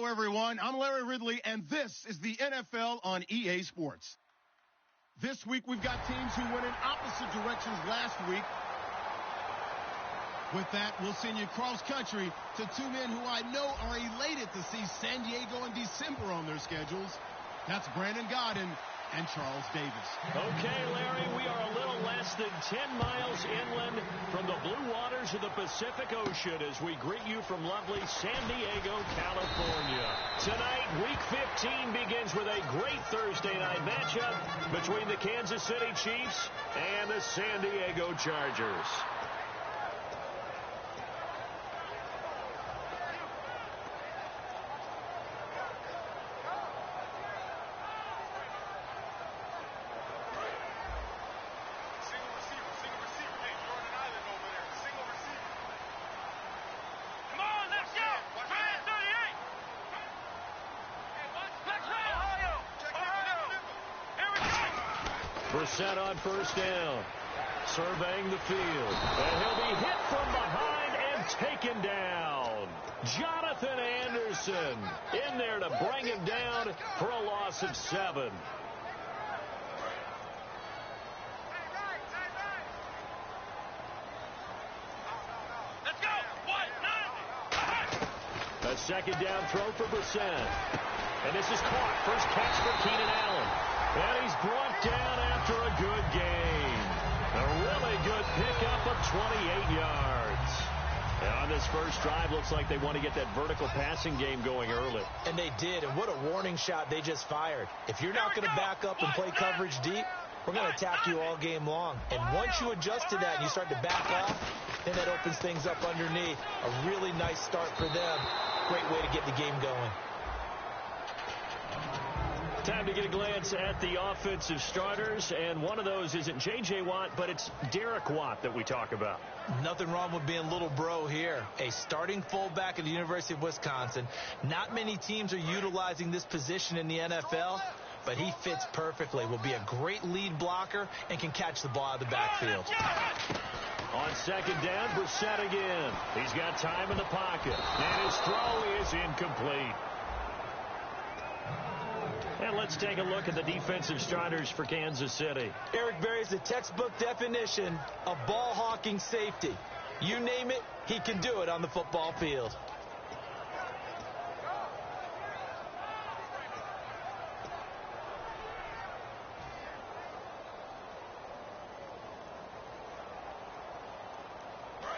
Hello, everyone. I'm Larry Ridley, and this is the NFL on EA Sports. This week, we've got teams who went in opposite directions last week. With that, we'll send you cross-country to two men who I know are elated to see San Diego in December on their schedules. That's Brandon Godden and Charles Davis. Okay, Larry, we are a little less than 10 miles inland from the blue waters of the Pacific Ocean as we greet you from lovely San Diego, California. Tonight, Week 15 begins with a great Thursday night matchup between the Kansas City Chiefs and the San Diego Chargers. Brissett on first down, surveying the field, and he'll be hit from behind and taken down. Jonathan Anderson in there to bring him down for a loss of 7. Let's go. A second down throw for Brissett. And this is caught. First catch for Keenan Allen. And he's brought down after a good gain. A really good pickup of 28 yards. And on this first drive, looks like they want to get that vertical passing game going early. And they did, and what a warning shot they just fired. If you're not going to back up and play coverage deep, we're going to attack you all game long. And once you adjust to that and you start to back off, then that opens things up underneath. A really nice start for them. Great way to get the game going. Time to get a glance at the offensive starters, and one of those isn't J.J. Watt, but it's Derek Watt that we talk about. Nothing wrong with being little bro here. A starting fullback at the University of Wisconsin. Not many teams are utilizing this position in the NFL, but he fits perfectly. Will be a great lead blocker and can catch the ball out of the backfield. On second down, Brissett again. He's got time in the pocket, and his throw is incomplete. And let's take a look at the defensive starters for Kansas City. Eric Berry's the textbook definition of ball-hawking safety. You name it, he can do it on the football field.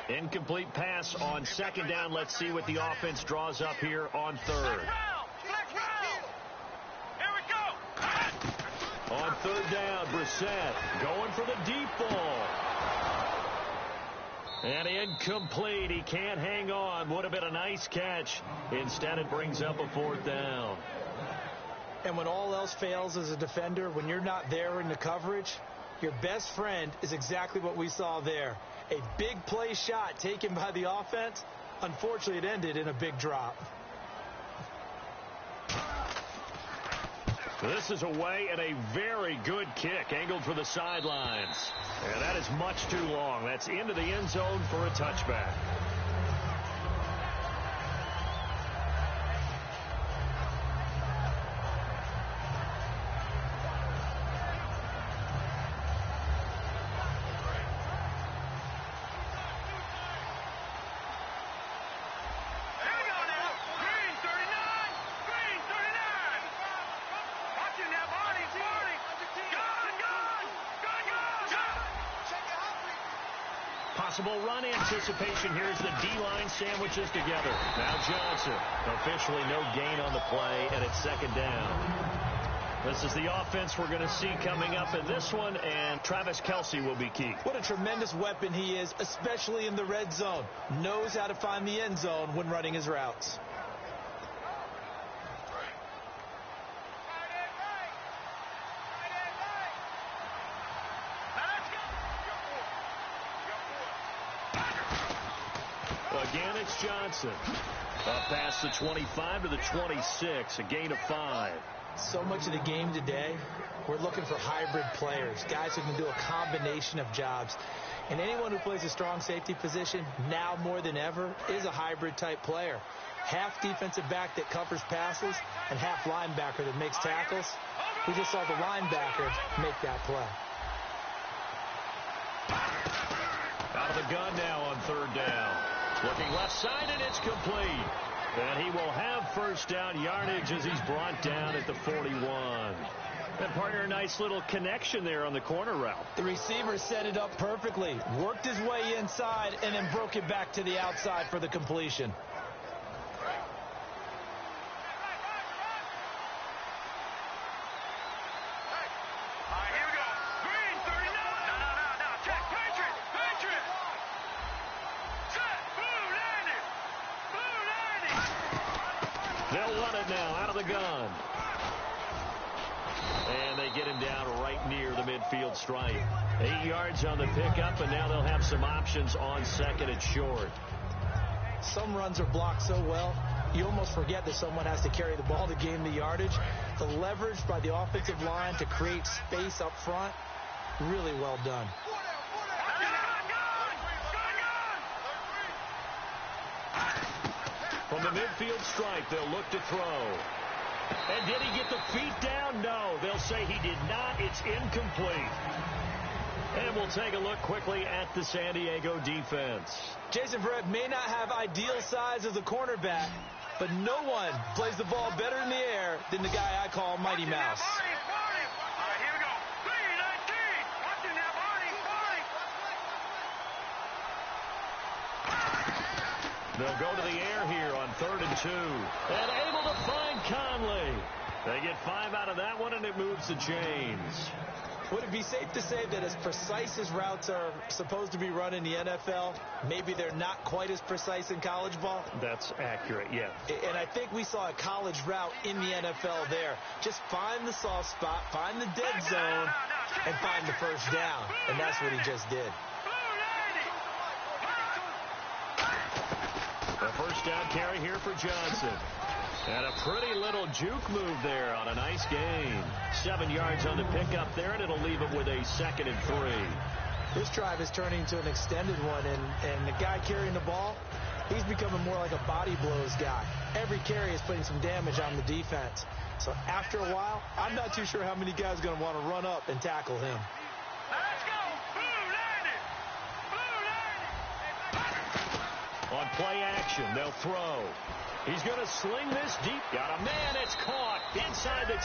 Incomplete pass on second down. Let's see what the offense draws up here on third. On third down, Brissett going for the deep ball. And incomplete. He can't hang on. Would have been a nice catch. Instead, it brings up a fourth down. And when all else fails as a defender, when you're not there in the coverage, your best friend is exactly what we saw there. A big play shot taken by the offense. Unfortunately, it ended in a big drop. This is away and a very good kick, angled for the sidelines. And that is much too long. That's into the end zone for a touchback. Possible run anticipation. Here's the D-line sandwiches together. Now Johnson. Officially no gain on the play, and it's second down. This is the offense we're going to see coming up in this one, and Travis Kelce will be key. What a tremendous weapon he is, especially in the red zone. Knows how to find the end zone when running his routes. Again, it's Johnson. Up past the 25 to the 26, a gain of 5. So much of the game today, we're looking for hybrid players, guys who can do a combination of jobs. And anyone who plays a strong safety position, now more than ever, is a hybrid-type player. Half defensive back that covers passes and half linebacker that makes tackles. We just saw the linebacker make that play. Out of the gun now on third down. Looking left side, and it's complete. And he will have first down yardage as he's brought down at the 41. And partner, a nice little connection there on the corner route. The receiver set it up perfectly, worked his way inside, and then broke it back to the outside for the completion. They'll run it now out of the gun. And they get him down right near the midfield stripe. 8 yards on the pickup, and now they'll have some options on second and short. Some runs are blocked so well, you almost forget that someone has to carry the ball to gain the yardage. The leverage by the offensive line to create space up front, really well done. From the midfield stripe, they'll look to throw. And did he get the feet down? No. They'll say he did not. It's incomplete. And we'll take a look quickly at the San Diego defense. Jason Verrett may not have ideal size as a cornerback, but no one plays the ball better in the air than the guy I call Mighty Mouse. They'll go to the air here on 3rd and 2. And able to find Conley. They get 5 out of that one, and it moves the chains. Would it be safe to say that as precise as routes are supposed to be run in the NFL, maybe they're not quite as precise in college ball? That's accurate, yeah. And I think we saw a college route in the NFL there. Just find the soft spot, find the dead zone, and find the first down. And that's what he just did. The first down carry here for Johnson. And a pretty little juke move there on a nice gain. 7 yards on the pickup there, and it'll leave him with a 2nd and 3. This drive is turning into an extended one, and the guy carrying the ball, he's becoming more like a body blows guy. Every carry is putting some damage on the defense. So after a while, I'm not too sure how many guys are going to want to run up and tackle him. On play action, they'll throw. He's going to sling this deep. Got a man. It's caught inside the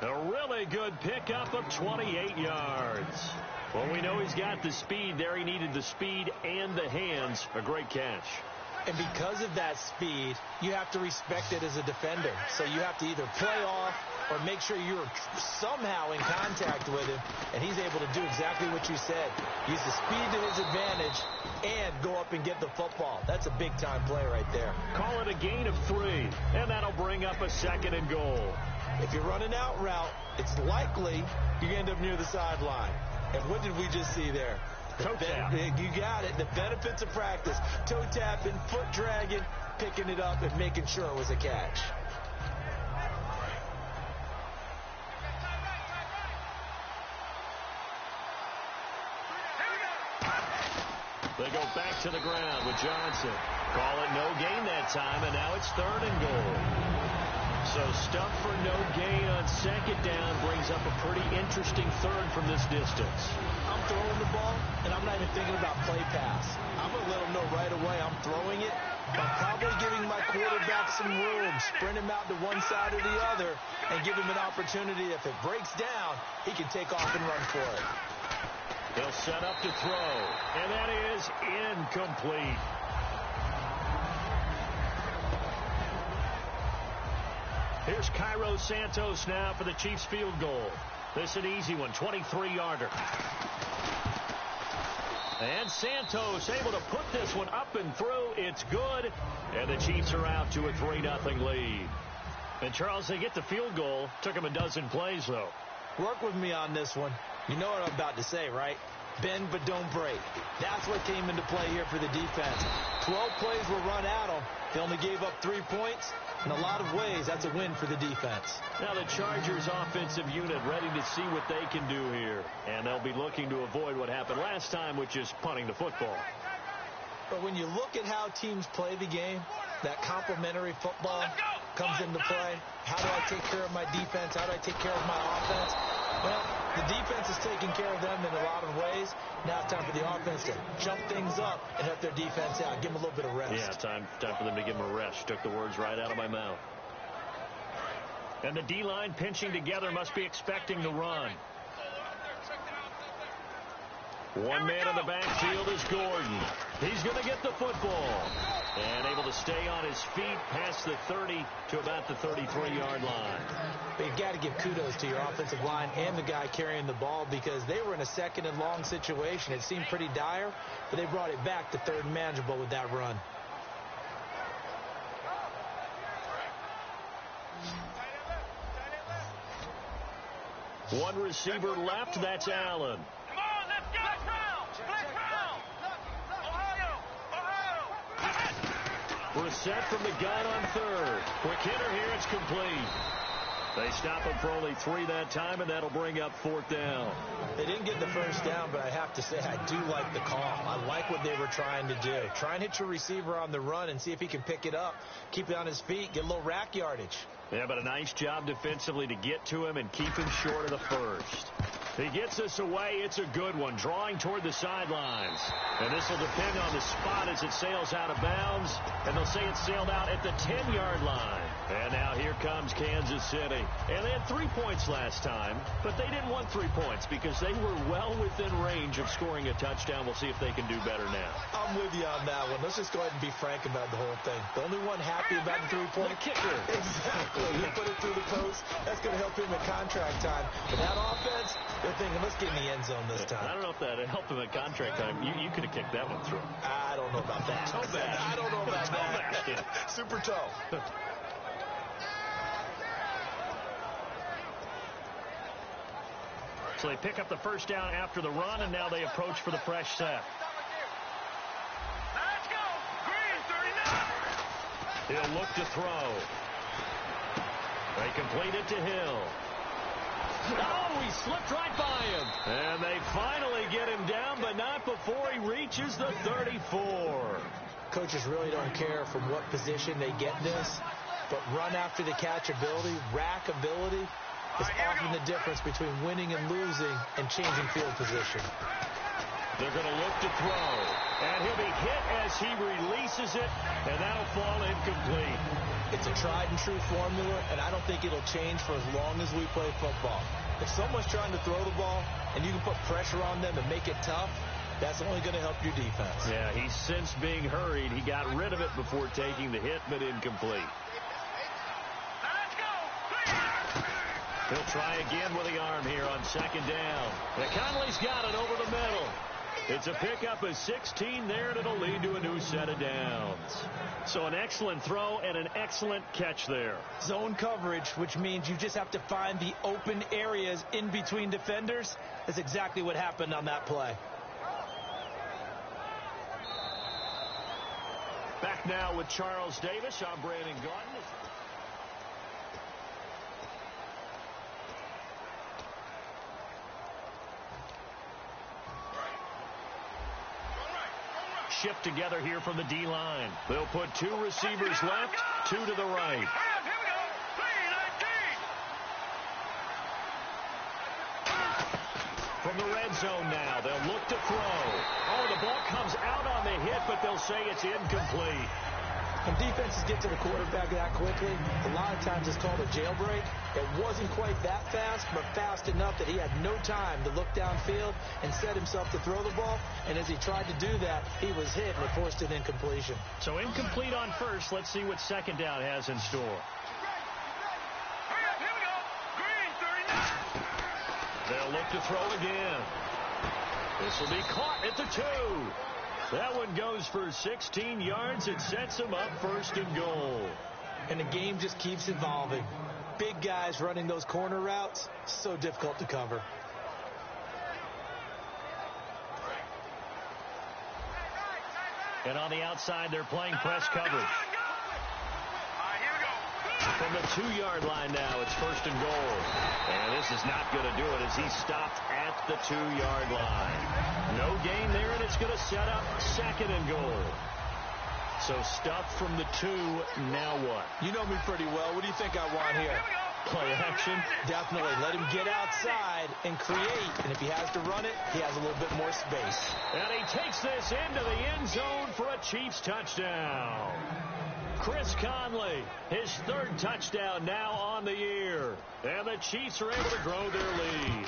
10. A really good pickup of 28 yards. Well, we know he's got the speed there. He needed the speed and the hands. A great catch. And because of that speed, you have to respect it as a defender. So you have to either play off or make sure you're somehow in contact with him. And he's able to do exactly what you said. Use the speed to his advantage and go up and get the football. That's a big-time play right there. Call it a gain of 3, and that'll bring up a 2nd and goal. If you're running out route, it's likely you end up near the sideline. And what did we just see there? Toe tap. You got it. The benefits of practice. Toe tapping, foot dragging, picking it up, and making sure it was a catch. They go back to the ground with Johnson. Call it no gain that time, and now it's 3rd and goal. So stuff for no gain on 2nd down brings up a pretty interesting 3rd from this distance. I'm throwing the ball, and I'm not even thinking about play pass. I'm going to let them know right away I'm throwing it. I'm probably giving my quarterback some room, sprint him out to one side or the other, and give him an opportunity. If it breaks down, he can take off and run for it. They'll set up to throw, and that is incomplete. Here's Cairo Santos now for the Chiefs field goal. This an easy one, 23-yarder. And Santos able to put this one up and through. It's good, and the Chiefs are out to a 3-0 lead. And, Charles, they get the field goal. Took them a dozen plays, though. Work with me on this one. You know what I'm about to say, right? Bend but don't break. That's what came into play here for the defense. 12 plays were run at them. They only gave up 3 points. In a lot of ways, that's a win for the defense. Now the Chargers offensive unit ready to see what they can do here. And they'll be looking to avoid what happened last time, which is punting the football. But when you look at how teams play the game, that complementary football comes into play. How do I take care of my defense? How do I take care of my offense? Well, the defense is taking care of them in a lot of ways. Now it's time for the offense to jump things up and help their defense out. Give them a little bit of rest. Yeah, time for them to give them a rest. Took the words right out of my mouth. And the D-line pinching together must be expecting the run. One man in the backfield is Gordon. He's going to get the football. And able to stay on his feet past the 30 to about the 33-yard line. But you've got to give kudos to your offensive line and the guy carrying the ball because they were in a second and long situation. It seemed pretty dire, but they brought it back to third and manageable with that run. One receiver left, that's Allen. Brissett from the gun on third. Quick hitter here, it's complete. They stop him for only 3 that time, and that'll bring up 4th down. They didn't get the first down, but I have to say I do like the call. I like what they were trying to do. Try and hit your receiver on the run and see if he can pick it up, keep it on his feet, get a little rack yardage. Yeah, but a nice job defensively to get to him and keep him short of the first. He gets this away. It's a good one, drawing toward the sidelines. And this will depend on the spot as it sails out of bounds. And they'll say it sailed out at the 10-yard line. And now here comes Kansas City. And they had 3 points last time, but they didn't want 3 points because they were well within range of scoring a touchdown. We'll see if they can do better now. I'm with you on that one. Let's just go ahead and be frank about the whole thing. The only one happy about the 3-point kicker. Exactly. He put it through the post. That's going to help him at contract time. But that offense, they're thinking, let's get in the end zone this time. I don't know if that helped him at contract time. You could have kicked that one through. I don't know about that. Toe bash. I don't know about that. Super toe. So they pick up the first down after the run, and now they approach for the fresh set. Let's go. Green, 39. He'll look to throw. They complete it to Hill. Oh, he slipped right by him. And they finally get him down, but not before he reaches the 34. Coaches really don't care from what position they get this, but run after the catch ability, rack ability, is often the difference between winning and losing and changing field position. They're going to look to throw. And he'll be hit as he releases it, and that'll fall incomplete. It's a tried-and-true formula, and I don't think it'll change for as long as we play football. If someone's trying to throw the ball and you can put pressure on them and make it tough, that's only going to help your defense. Yeah, he's since being hurried. He got rid of it before taking the hit, but incomplete. He'll try again with the arm here on second down. Conley's got it over the middle. It's a pickup of 16 there, and it'll lead to a new set of downs. So an excellent throw and an excellent catch there. Zone coverage, which means you just have to find the open areas in between defenders. That's exactly what happened on that play. Back now with Charles Davis. I'm Brandon Gaudin. Shift together here from the D-line. They'll put 2 receivers left, 2 to the right. From the red zone now, they'll look to throw. Oh, the ball comes out on the hit, but they'll say it's incomplete. When defenses get to the quarterback that quickly, a lot of times it's called a jailbreak. It wasn't quite that fast, but fast enough that he had no time to look downfield and set himself to throw the ball. And as he tried to do that, he was hit and it forced an incompletion. So incomplete on first. Let's see what second down has in store. Here we go. Green, 39. They'll look to throw again. This will be caught at the 2. That one goes for 16 yards. It sets them up first and goal. And the game just keeps evolving. Big guys running those corner routes, so difficult to cover. And on the outside, they're playing press coverage. All right, here we go. From the 2-yard line now, it's first and goal. And this is not going to do it as he's stopped at the 2-yard line. No gain there, and it's going to set up second and goal. So stuff from the 2, now what? You know me pretty well. What do you think I want here? Play action? Definitely. Let him get outside and create. And if he has to run it, he has a little bit more space. And he takes this into the end zone for a Chiefs touchdown. Chris Conley, his 3rd touchdown now on the year. And the Chiefs are able to grow their lead.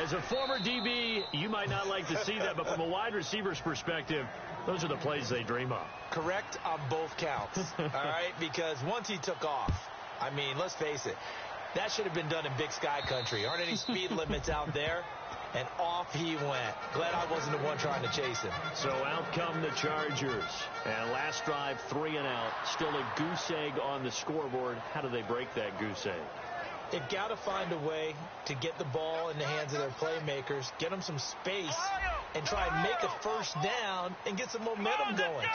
As a former DB, you might not like to see that, but from a wide receiver's perspective, those are the plays they dream of. Correct on both counts. All right? Because once he took off, I mean, let's face it, that should have been done in Big Sky country. Aren't any speed limits out there? And off he went. Glad I wasn't the one trying to chase him. So out come the Chargers. And last drive, 3 and out. Still a goose egg on the scoreboard. How do they break that goose egg? They've got to find a way to get the ball in the hands of their playmakers, get them some space, and try and make a first down and get some momentum going.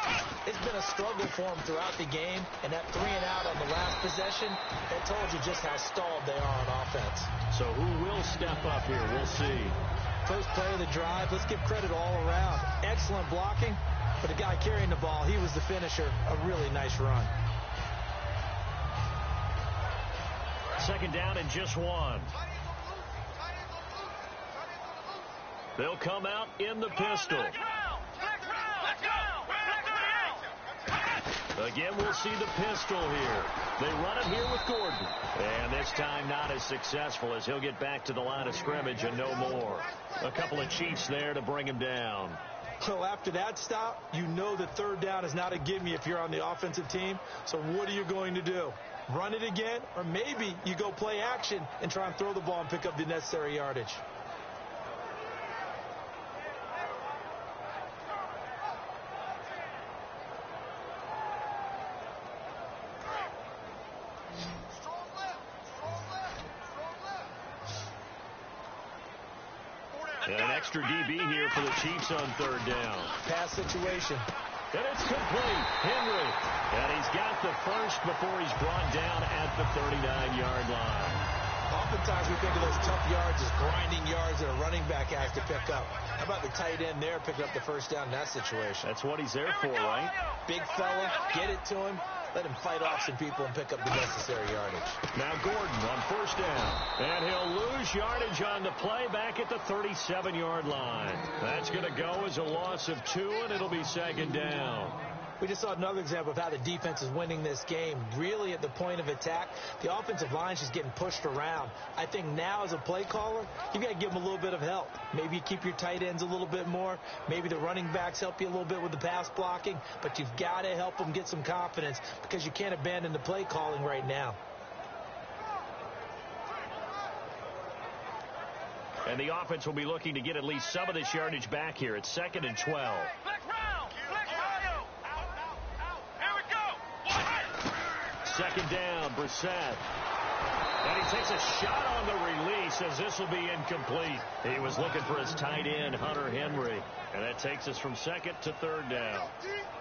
It's been a struggle for them throughout the game, and that 3 and out on the last possession, that told you just how stalled they are on offense. So who will step up here? We'll see. First play of the drive, let's give credit all around. Excellent blocking, but the guy carrying the ball, he was the finisher. A really nice run. Second down and just 1. They'll come out in the pistol. Again, we'll see the pistol here. They run it here with Gordon. And this time not as successful as he'll get back to the line of scrimmage and no more. A couple of Chiefs there to bring him down. So after that stop, you know that 3rd down is not a gimme if you're on the offensive team. So what are you going to do? Run it again? Or maybe you go play action and try and throw the ball and pick up the necessary yardage. And an extra DB here for the Chiefs on 3rd down. Pass situation. And it's complete. Henry. And he's got the first before he's brought down at the 39-yard line. Oftentimes we think of those tough yards as grinding yards that a running back has to pick up. How about the tight end there picking up the first down in that situation? That's what he's there for, right? Big fella, get it to him. Let him fight off some people and pick up the necessary yardage. Now Gordon on 1st down. And he'll lose yardage on the play back at the 37-yard line. That's going to go as a loss of 2, and it'll be 2nd down. We just saw another example of how the defense is winning this game. Really at the point of attack, the offensive line is just getting pushed around. I think now as a play caller, you've got to give them a little bit of help. Maybe you keep your tight ends a little bit more. Maybe the running backs help you a little bit with the pass blocking. But you've got to help them get some confidence because you can't abandon the play calling right now. And the offense will be looking to get at least some of this yardage back here. It's 2nd and 12. Second down, Brissett. And he takes a shot on the release as this will be incomplete. He was looking for his tight end, Hunter Henry. And that takes us from 2nd to 3rd down.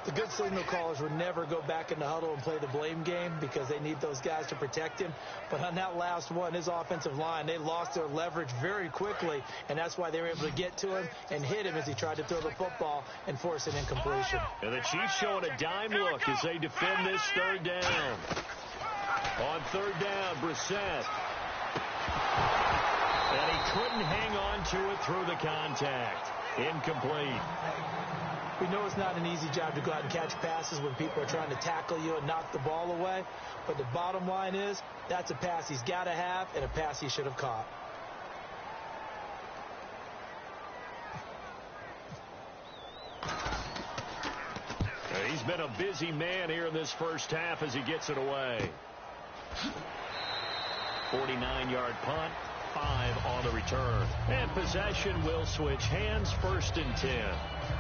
The good signal callers would never go back in the huddle and play the blame game because they need those guys to protect him. But on that last one, his offensive line, they lost their leverage very quickly, and that's why they were able to get to him and hit him as he tried to throw the football and force an incompletion. And the Chiefs showing a dime look as they defend this 3rd down. On 3rd down, Brissett. And he couldn't hang on to it through the contact. Incomplete. We know it's not an easy job to go out and catch passes when people are trying to tackle you and knock the ball away. But the bottom line is, that's a pass he's got to have and a pass he should have caught. He's been a busy man here in this first half as he gets it away. 49-yard punt, 5 on the return. And possession will switch hands, 1st and 10.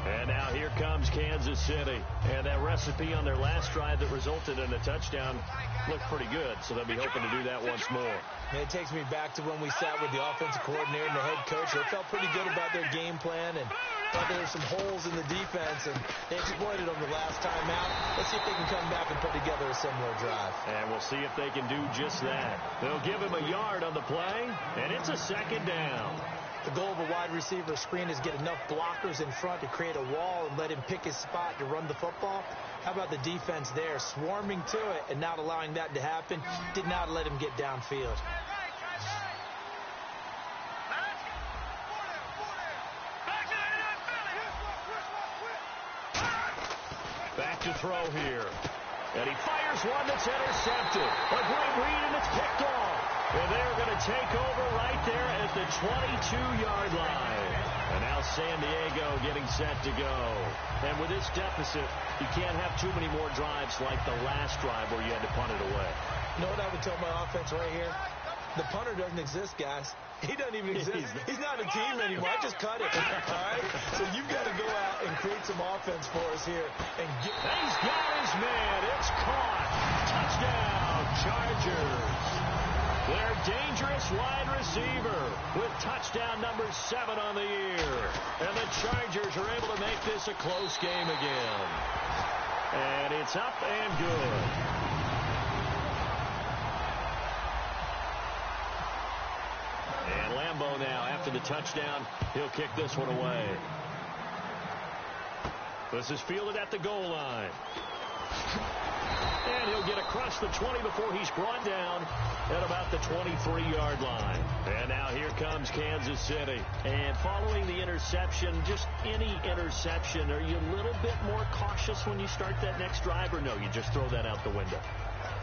And now here comes Kansas City. And that recipe on their last drive that resulted in a touchdown looked pretty good, so they'll be hoping to do that once more. And it takes me back to when we sat with the offensive coordinator and the head coach. They felt pretty good about their game plan and thought there were some holes in the defense, and they exploited them the last time out. Let's see if they can come back and put together a similar drive. And we'll see if they can do just that. They'll give him a yard on the play, and it's a second down. The goal of a wide receiver screen is get enough blockers in front to create a wall and let him pick his spot to run the football. How about the defense there, swarming to it and not allowing that to happen? Did not let him get downfield. Back to throw here. And he fires one that's intercepted. A great read, and it's picked off. And they're going to take over right there at the 22-yard line. And now San Diego getting set to go. And with this deficit, you can't have too many more drives like the last drive where you had to punt it away. You know what I would tell my offense right here? The punter doesn't exist, guys. He doesn't even exist. He's not a team anymore. I just cut it. All right? So you've got to go out and create some offense for us here. And he's got his man. It's caught. Touchdown, Chargers. Their dangerous wide receiver with touchdown number 7 on the year. And the Chargers are able to make this a close game again. And it's up and good. And Lambeau now, after the touchdown, he'll kick this one away. This is fielded at the goal line. And he'll get across the 20 before he's brought down at about the 23-yard line. And now here comes Kansas City. And following the interception, just any interception, are you a little bit more cautious when you start that next drive, or no, you just throw that out the window?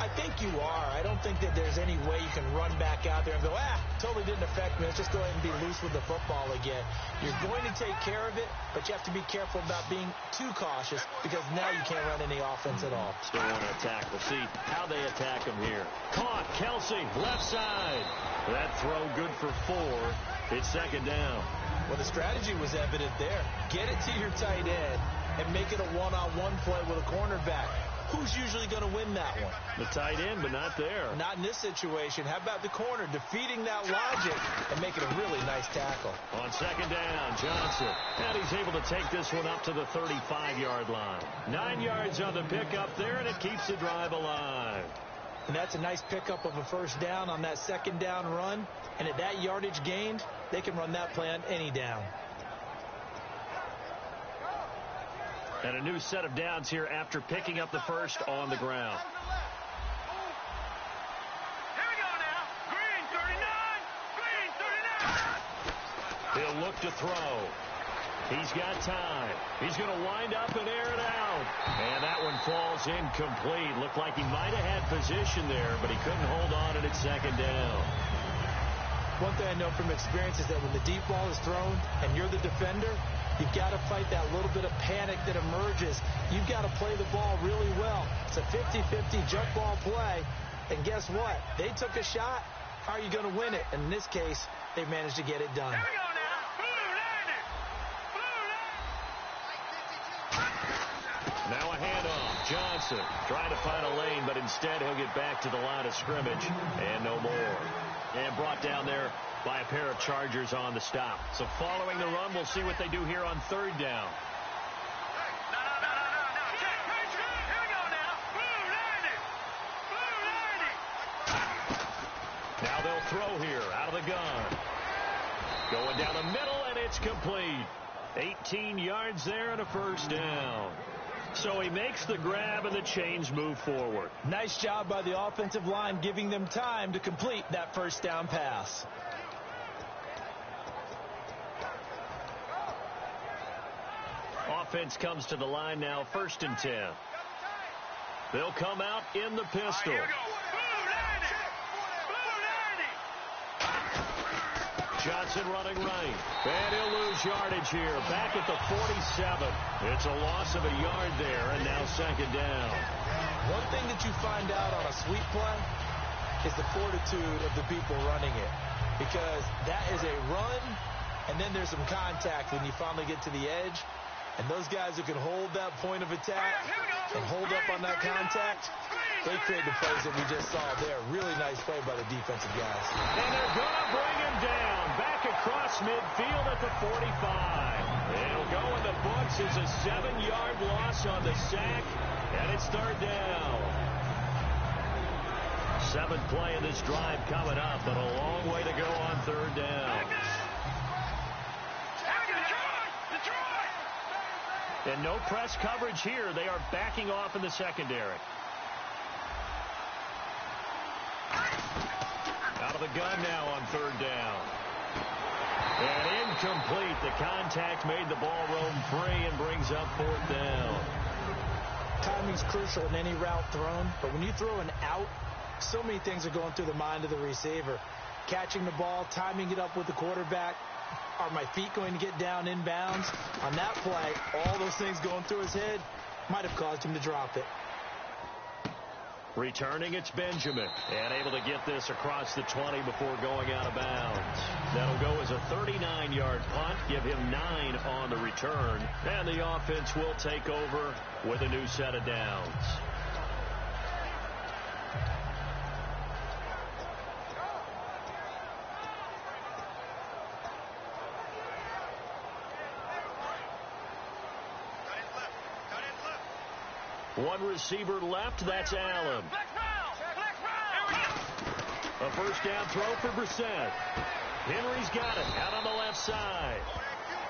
I think you are. I don't think that there's any way you can run back out there and go, totally didn't affect me. Let's just go ahead and be loose with the football again. You're going to take care of it, but you have to be careful about being too cautious because now you can't run any offense at all. Still want to attack. We'll see how they attack him here. Caught. Kelsey, left side. That throw good for 4. It's second down. Well, the strategy was evident there. Get it to your tight end and make it a one-on-one play with a cornerback. Who's usually going to win that one? The tight end, but not there. Not in this situation. How about the corner defeating that logic and making a really nice tackle? On second down, Johnson. And he's able to take this one up to the 35-yard line. 9 yards on the pickup there, and it keeps the drive alive. And that's a nice pickup of a first down on that second down run. And at that yardage gained, they can run that play on any down. And a new set of downs here after picking up the first on the ground. Here we go now. Green 39. Green 39. He'll look to throw. He's got time. He's going to wind up and air it out. And that one falls incomplete. Looked like he might have had position there, but he couldn't hold on, and it's second down. One thing I know from experience is that when the deep ball is thrown and you're the defender, you've got to fight that little bit of panic that emerges. You've got to play the ball really well. It's a 50-50 jump ball play. And guess what? They took a shot. How are you going to win it? And in this case, they managed to get it done. Here we go now. Blue Now a handoff. Johnson trying to find a lane, but instead he'll get back to the line of scrimmage. And no more. And brought down there by a pair of Chargers on the stop. So following the run, we'll see what they do here on third down. No. Check. Here we go now. Blue 90. Now they'll throw here out of the gun. Going down the middle, and it's complete. 18 yards there and a first down. So he makes the grab, and the chains move forward. Nice job by the offensive line, giving them time to complete that first down pass. Offense comes to the line now, 1st and 10. They'll come out in the pistol. Here we go. Johnson running right. And he'll lose yardage here. Back at the 47. It's a loss of a yard there, and now second down. One thing that you find out on a sweep play is the fortitude of the people running it. Because that is a run, and then there's some contact when you finally get to the edge. And those guys who can hold that point of attack and hold up on that contact, they create the plays that we just saw there. Really nice play by the defensive guys. And they're going to bring him down. Back across midfield at the 45. It'll go in the books as a 7-yard loss on the sack, and it's third down. 7th play of this drive coming up, but a long way to go on third down. And no press coverage here. They are backing off in the secondary. Out of the gun now on third down. And incomplete. The contact made the ball roam free and brings up fourth down. Timing's crucial in any route thrown, but when you throw an out, so many things are going through the mind of the receiver. Catching the ball, timing it up with the quarterback. Are my feet going to get down inbounds? On that play, all those things going through his head might have caused him to drop it. Returning, it's Benjamin. And able to get this across the 20 before going out of bounds. That'll go as a 39-yard punt. Give him 9 on the return. And the offense will take over with a new set of downs. One receiver left, that's Allen. A first down throw for Brissett. Henry's got it out on the left side.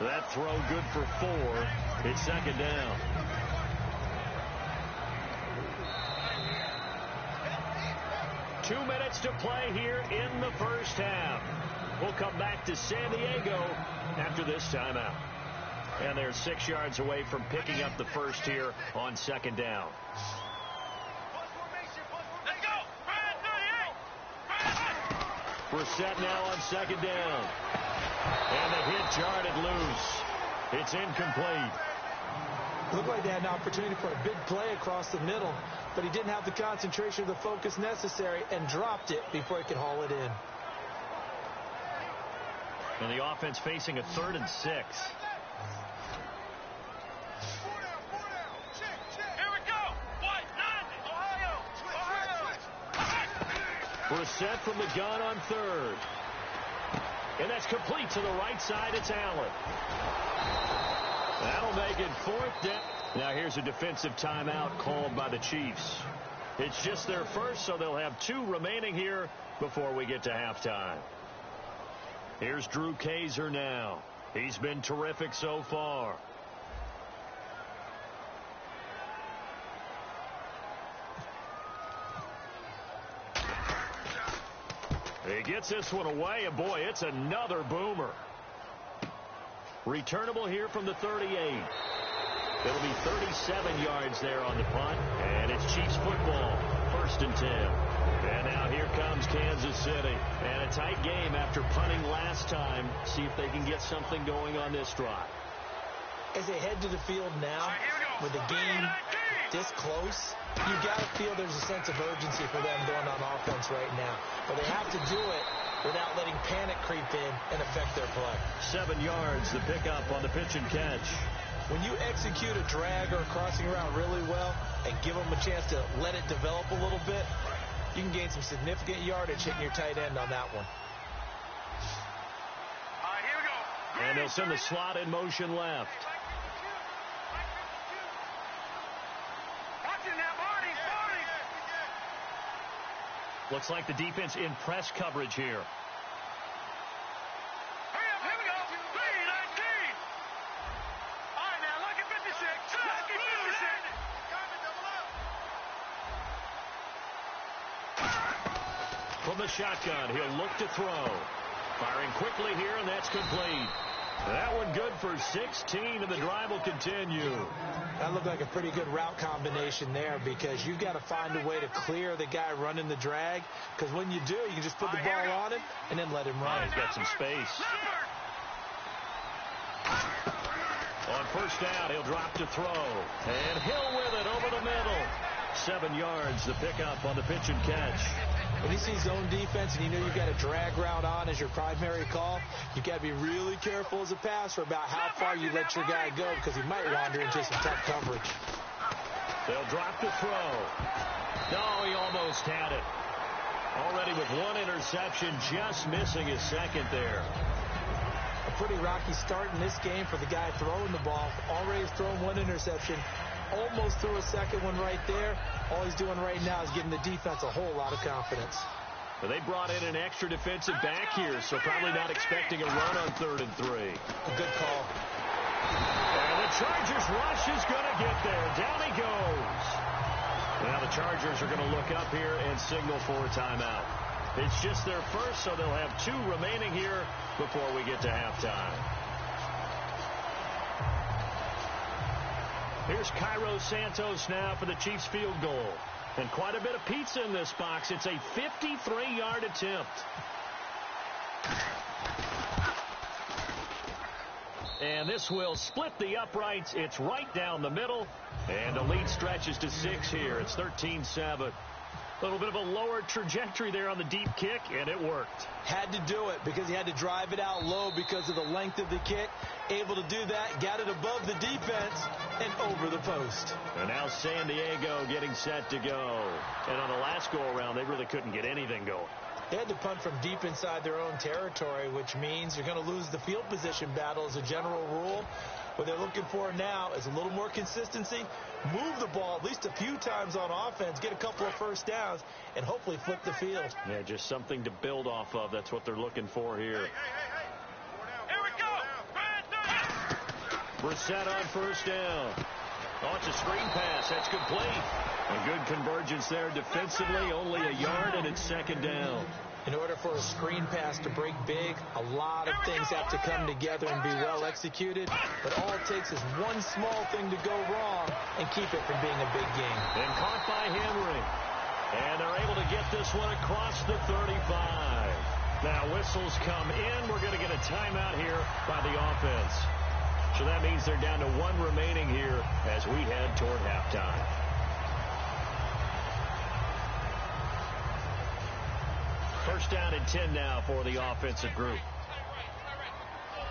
That throw good for 4. It's second down. Two minutes to play here in the first half. We'll come back to San Diego after this timeout. And they're 6 yards away from picking up the first here on second down. Let's go. Brissett now on second down. And the hit jarred loose. It's incomplete. Looked like they had an opportunity for a big play across the middle, but he didn't have the concentration or the focus necessary and dropped it before he could haul it in. And the offense facing a 3rd and 6. Brissett from the gun on 3rd. And that's complete to the right side. It's Allen. That'll make it 4th down. Now here's a defensive timeout called by the Chiefs. It's just their first, so they'll have 2 remaining here before we get to halftime. Here's Drew Kaiser now. He's been terrific so far. He gets this one away, and boy, it's another boomer. Returnable here from the 38. It'll be 37 yards there on the punt, and it's Chiefs football, 1st and 10. And now here comes Kansas City. And a tight game after punting last time. See if they can get something going on this drive. As they head to the field now, with the game this close, you got to feel there's a sense of urgency for them going on offense right now. But they have to do it without letting panic creep in and affect their play. 7 yards, the pickup on the pitch and catch. When you execute a drag or a crossing route really well and give them a chance to let it develop a little bit, you can gain some significant yardage hitting your tight end on that one. Here we go. And they'll send the slot in motion left. Looks like the defense in press coverage here. Hurry up, here we go. 3-19. All right, now, lucky 56. Lucky 56. From the shotgun, he'll look to throw. Firing quickly here, and that's complete. That one good for 16, and the drive will continue. That looked like a pretty good route combination there, because you've got to find a way to clear the guy running the drag, because when you do, you can just put the ball on him and then let him run. He's got some space. On first down, he'll drop to throw. And Hill with it over the middle. 7 yards, the pickup on the pitch and catch. When you see zone defense and you know you've got a drag route on as your primary call, you've got to be really careful as a passer about how far you let your guy go because he might wander into some tough coverage. They'll drop the throw. No, he almost had it. Already with one interception, just missing his second there. A pretty rocky start in this game for the guy throwing the ball. Already thrown one interception. Almost threw a second one right there. All he's doing right now is giving the defense a whole lot of confidence. Well, they brought in an extra defensive back here, so probably not expecting a run on 3rd and 3. A good call. And the Chargers rush is going to get there. Down he goes. Now the Chargers are going to look up here and signal for a timeout. It's just their first, so they'll have 2 remaining here before we get to halftime. Here's Cairo Santos now for the Chiefs field goal. And quite a bit of pizza in this box. It's a 53-yard attempt. And this will split the uprights. It's right down the middle. And the lead stretches to 6 here. It's 13-7. A little bit of a lower trajectory there on the deep kick, and it worked. Had to do it because he had to drive it out low because of the length of the kick. Able to do that, got it above the defense, and over the post. And now San Diego getting set to go. And on the last go-around, they really couldn't get anything going. They had to punt from deep inside their own territory, which means you're going to lose the field position battle as a general rule. What they're looking for now is a little more consistency, move the ball at least a few times on offense, get a couple of first downs, and hopefully flip the field. Yeah, just something to build off of. That's what they're looking for here. Here we go. Brissett on 1st down. Oh, it's a screen pass. That's complete. A good convergence there defensively. Only a yard, and it's 2nd down. In order for a screen pass to break big, a lot of things have to come together and be well executed. But all it takes is one small thing to go wrong and keep it from being a big game. And caught by Henry. And they're able to get this one across the 35. Now whistles come in. We're going to get a timeout here by the offense. So that means they're down to 1 remaining here as we head toward halftime. First down and 10 now for the offensive group.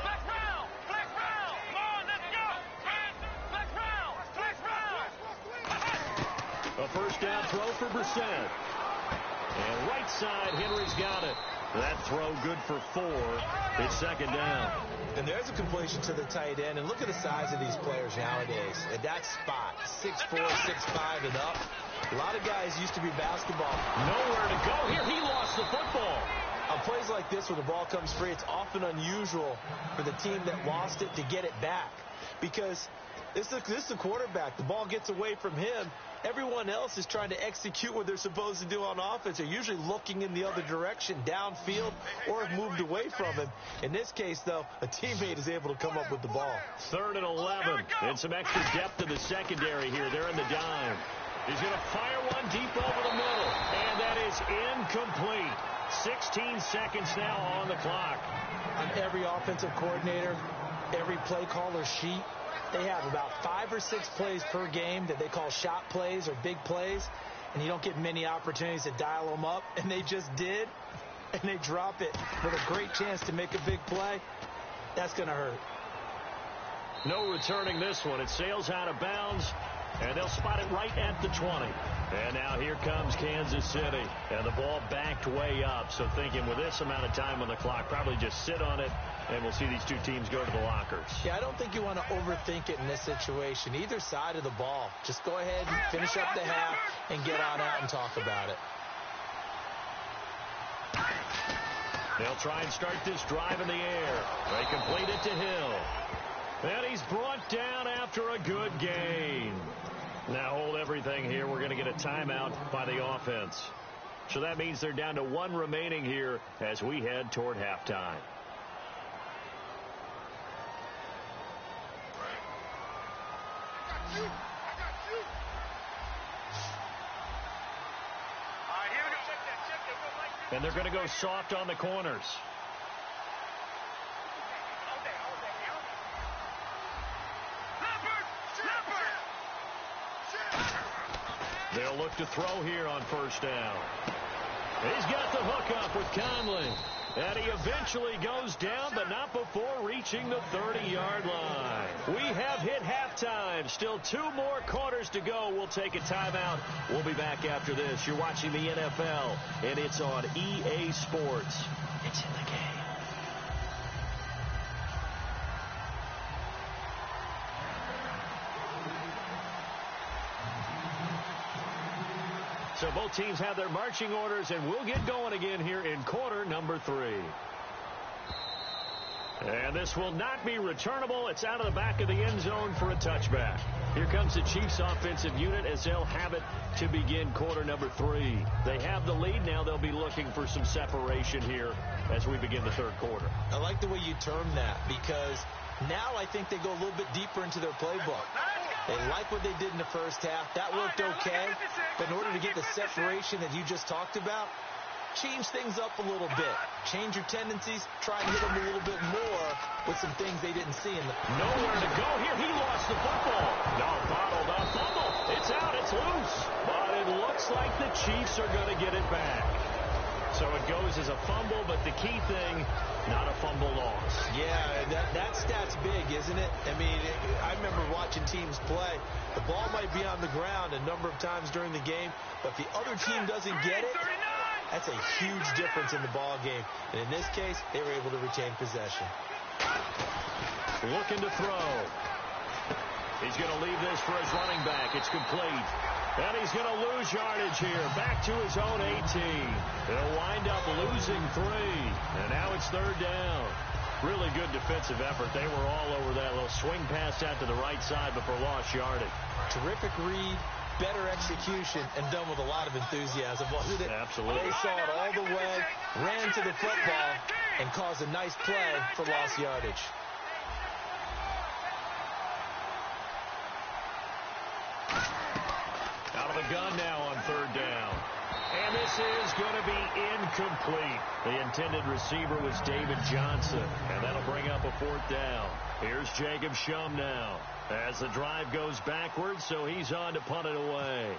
Flex round. Flex round. Come on, let's go. Flex round. Flex round. A first down throw for Brissett. And right side, Henry's got it. That throw good for 4. It's 2nd down. And there's a completion to the tight end. And look at the size of these players nowadays. At that spot, 6'4", 6'5", and up. A lot of guys used to be basketball. Nowhere to go here. He lost the football. On plays like this where the ball comes free, it's often unusual for the team that lost it to get it back. Because this is the quarterback. The ball gets away from him. Everyone else is trying to execute what they're supposed to do on offense. They're usually looking in the other direction, downfield, or have moved away from him. In this case, though, a teammate is able to come up with the ball. 3rd and 11. And some extra depth in the secondary here. They're in the dime. He's going to fire one deep over the middle. And that is incomplete. 16 seconds now on the clock. On every offensive coordinator, every play caller sheet, they have about 5 or 6 plays per game that they call shot plays or big plays. And you don't get many opportunities to dial them up. And they just did. And they drop it with a great chance to make a big play. That's going to hurt. No returning this one. It sails out of bounds. And they'll spot it right at the 20. And now here comes Kansas City. And the ball backed way up. So thinking with this amount of time on the clock, probably just sit on it. And we'll see these 2 teams go to the lockers. Yeah, I don't think you want to overthink it in this situation. Either side of the ball. Just go ahead and finish up the half and get on out and talk about it. They'll try and start this drive in the air. They complete it to Hill. And he's brought down after a good gain. Now hold everything here. We're going to get a timeout by the offense. So that means they're down to 1 remaining here as we head toward halftime. And they're going to go soft on the corners. They'll look to throw here on 1st down. He's got the hook up with Conley. And he eventually goes down, but not before reaching the 30-yard line. We have hit halftime. Still 2 more quarters to go. We'll take a timeout. We'll be back after this. You're watching the NFL, and it's on EA Sports. It's in the game. So both teams have their marching orders, and we'll get going again here in quarter number 3. And this will not be returnable. It's out of the back of the end zone for a touchback. Here comes the Chiefs offensive unit as they'll have it to begin quarter number 3. They have the lead now. They'll be looking for some separation here as we begin the third quarter. I like the way you term that, because now I think they go a little bit deeper into their playbook. They like what they did in the first half. That worked okay. But in order to get the separation that you just talked about, change things up a little bit. Change your tendencies. Try and hit them a little bit more with some things they didn't see. Nowhere to go here. He lost the football. No, bottled up. Fumble. It's out. It's loose. But it looks like the Chiefs are going to get it back. So it goes as a fumble, but the key thing, not a fumble loss. Yeah, that stat's big, isn't it? I mean, I remember watching teams play. The ball might be on the ground a number of times during the game, but if the other team doesn't get it, that's a huge difference in the ball game. And in this case, they were able to retain possession. Looking to throw. He's going to leave this for his running back. It's complete. And he's going to lose yardage here. Back to his own 18. He'll wind up losing 3. And now it's third down. Really good defensive effort. They were all over that little swing pass out to the right side before lost yardage. Terrific read, better execution, and done with a lot of enthusiasm, wasn't it? Absolutely. They saw it all the way, ran to the football, and caused a nice play for lost yardage. Out of the gun now on third down. And this is going to be incomplete. The intended receiver was David Johnson. And that'll bring up a fourth down. Here's Jacob Shum now as the drive goes backwards, so he's on to punt it away.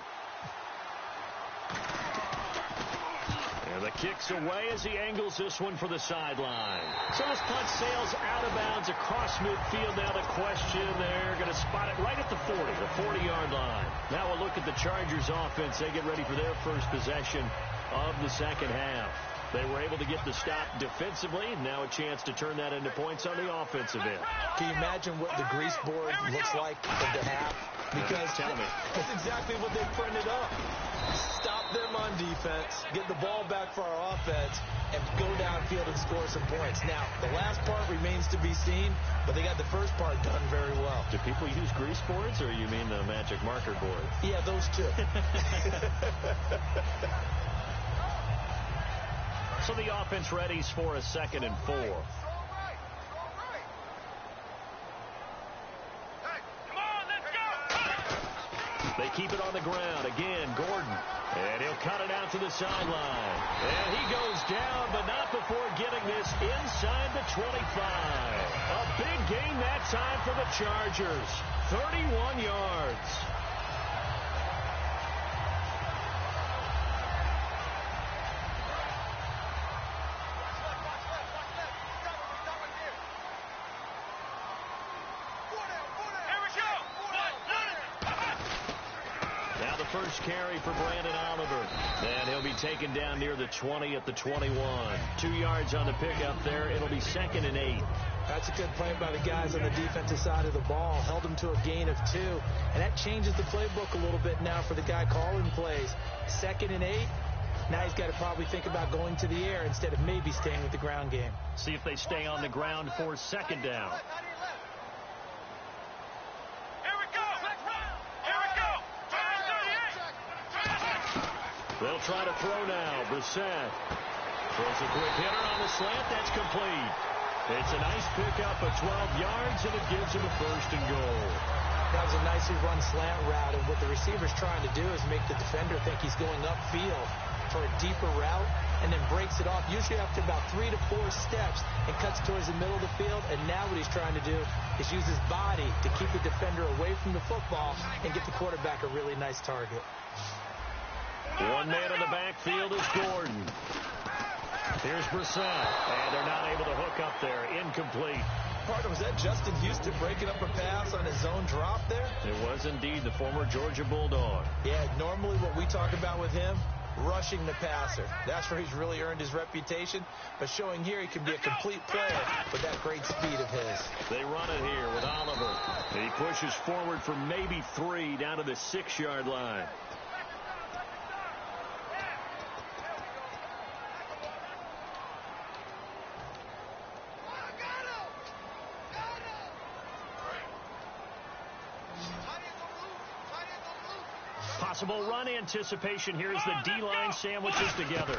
And the kick's away as he angles this one for the sideline. So this punt sails out of bounds across midfield. Now the question, they're going to spot it right at the 40, the 40-yard line. Now we'll look at the Chargers offense. They get ready for their first possession of the second half. They were able to get the stop defensively. Now a chance to turn that into points on the offensive end. Can you imagine what the grease board looks like at the half? Because tell me. That's exactly what they printed up. Stop them on defense, get the ball back for our offense, and go downfield and score some points. Now, the last part remains to be seen, but they got the first part done very well. Do people use grease boards, or you mean the magic marker board? Yeah, those two. So the offense readies for a 2nd and 4. They keep it on the ground. Again, Gordon. And he'll cut it out to the sideline. And he goes down, but not before getting this inside the 25. A big gain that time for the Chargers. 31 yards. First carry for Brandon Oliver. And he'll be taken down near the 20 at the 21. 2 yards on the pickup there. It'll be 2nd and 8. That's a good play by the guys on the defensive side of the ball. Held them to a gain of 2. And that changes the playbook a little bit now for the guy calling plays. 2nd and 8. Now he's got to probably think about going to the air instead of maybe staying with the ground game. See if they stay on the ground for 2nd down. They'll try to throw now. Brissett throws a quick hitter on the slant. That's complete. It's a nice pickup of 12 yards, and it gives him a 1st and goal. That was a nicely run slant route, and what the receiver's trying to do is make the defender think he's going upfield for a deeper route, and then breaks it off, usually after about 3 to 4 steps, and cuts towards the middle of the field. And now what he's trying to do is use his body to keep the defender away from the football and get the quarterback a really nice target. One man in the backfield is Gordon. Here's Brissett, and they're not able to hook up there. Incomplete. Partner, was that Justin Houston breaking up a pass on his own drop there? It was indeed the former Georgia Bulldog. Yeah, normally what we talk about with him, rushing the passer. That's where he's really earned his reputation. But showing here he can be a complete player with that great speed of his. They run it here with Oliver. He pushes forward for maybe 3 down to the 6-yard line. Possible run anticipation here as the D-line sandwiches together.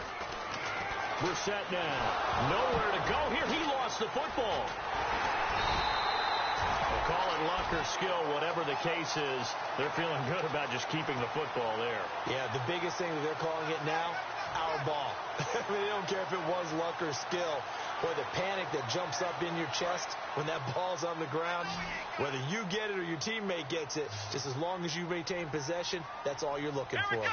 Brissett now. Nowhere to go here. He lost the football. We'll call it luck or skill, whatever the case is. They're feeling good about just keeping the football there. Yeah, the biggest thing that they're calling it now, our ball. I mean, they don't care if it was luck or skill. Boy, the panic that jumps up in your chest when that ball's on the ground, whether you get it or your teammate gets it, just as long as you maintain possession, that's all you're looking for.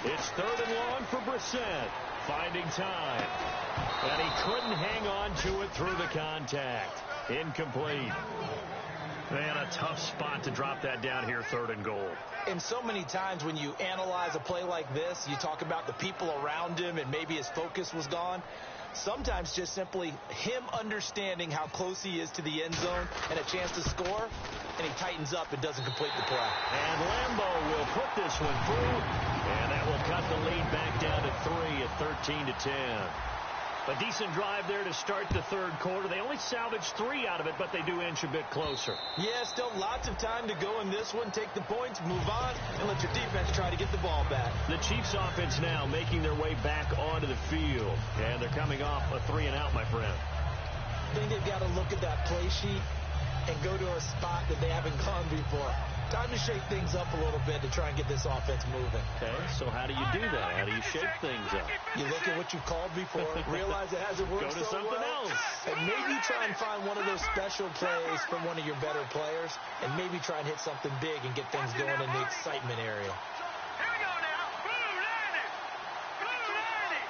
It's 3rd and long for Brissett. Finding time. And he couldn't hang on to it through the contact. Incomplete. Man, a tough spot to drop that down here, 3rd and goal. And so many times when you analyze a play like this, you talk about the people around him and maybe his focus was gone. Sometimes just simply him understanding how close he is to the end zone and a chance to score, and he tightens up and doesn't complete the play. And Lambeau will put this one through, and that will cut the lead back down to 3 at 13-10. A decent drive there to start the 3rd quarter. They only salvaged 3 out of it, but they do inch a bit closer. Yeah, still lots of time to go in this one. Take the points, move on, and let your defense try to get the ball back. The Chiefs offense now making their way back onto the field. And they're coming off a 3-and-out, my friend. I think they've got to look at that play sheet and go to a spot that they haven't gone before. Time to shake things up a little bit to try and get this offense moving. Okay, so how do you do that? How do you shake things up? You look at what you called before, realize it hasn't worked Go to so something well, else. and maybe try and find one of those special plays from one of your better players, and maybe try and hit something big and get things going in the excitement area. Here we go now. Blue 90. Blue 90.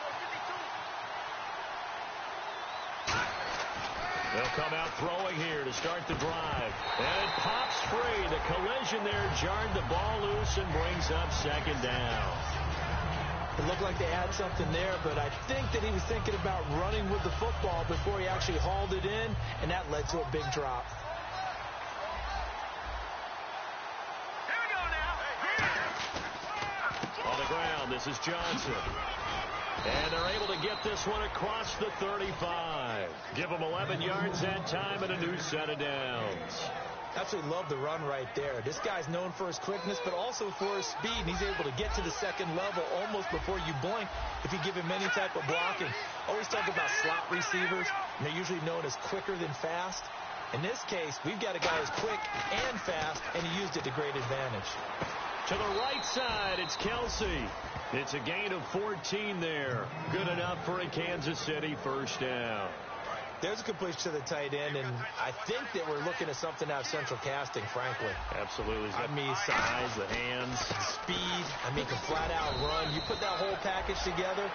They'll come out throwing here to start the drive. And it pops free. The collision there jarred the ball loose and brings up 2nd down. It looked like they had something there, but I think that he was thinking about running with the football before he actually hauled it in, and that led to a big drop. Here we go now. On the ground, this is Johnson. And they're able to get this one across the 35. Give them 11 yards that time and a new set of downs. Absolutely love the run right there. This guy's known for his quickness, but also for his speed. And he's able to get to the 2nd level almost before you blink if you give him any type of blocking. Always talk about slot receivers, and they're usually known as quicker than fast. In this case, we've got a guy who's quick and fast, and he used it to great advantage. To the right side, it's Kelsey. It's a gain of 14 there. Good enough for a Kansas City 1st down. There's a completion to the tight end, and I think that we're looking at something out of central casting, frankly. Absolutely. I mean, size, the hands. Speed, I mean, can flat out run. You put that whole package together,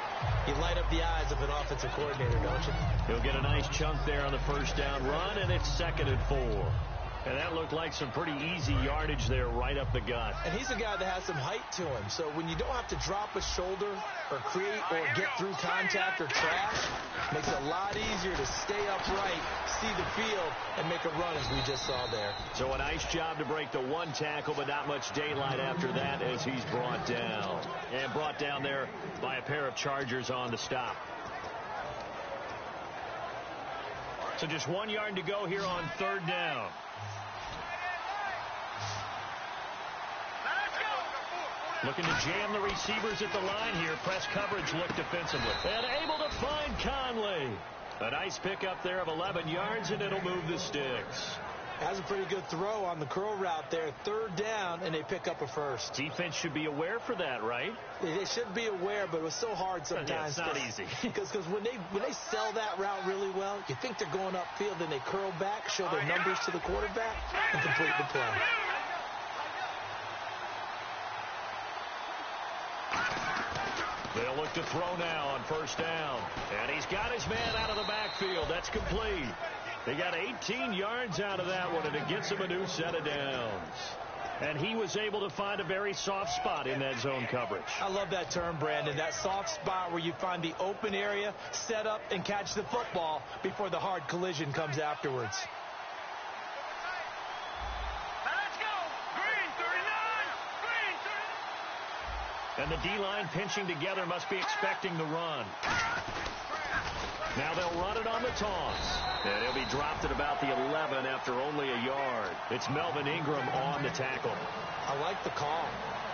you light up the eyes of an offensive coordinator, don't you? He'll get a nice chunk there on the 1st down run, and it's 2nd and 4. And that looked like some pretty easy yardage there right up the gut. And he's a guy that has some height to him. So when you don't have to drop a shoulder or create or get through contact or trash, it makes it a lot easier to stay upright, see the field, and make a run as we just saw there. So a nice job to break the 1 tackle, but not much daylight after that as he's brought down. And brought down there by a pair of Chargers on the stop. So just 1 yard to go here on 3rd down. Looking to jam the receivers at the line here. Press coverage look defensively. And able to find Conley. A nice pickup there of 11 yards, and it'll move the sticks. Has a pretty good throw on the curl route there. 3rd down, and they pick up a 1st. Defense should be aware for that, right? They should be aware, but it was so hard sometimes. Yeah, it's not easy. Because when they sell that route really well, you think they're going upfield, then they curl back, show their numbers to the quarterback, and complete the play. They'll look to throw now on first down. And he's got his man out of the backfield. That's complete. They got 18 yards out of that one, and it gets him a new set of downs. And he was able to find a very soft spot in that zone coverage. I love that term, Brandon. That soft spot where you find the open area, set up, and catch the football before the hard collision comes afterwards. Let's go. Green 39. Green 39. And the D-line pinching together must be expecting the run. Now they'll run it on the toss. And he'll be dropped at about the 11 after only a yard. It's Melvin Ingram on the tackle. I like the call.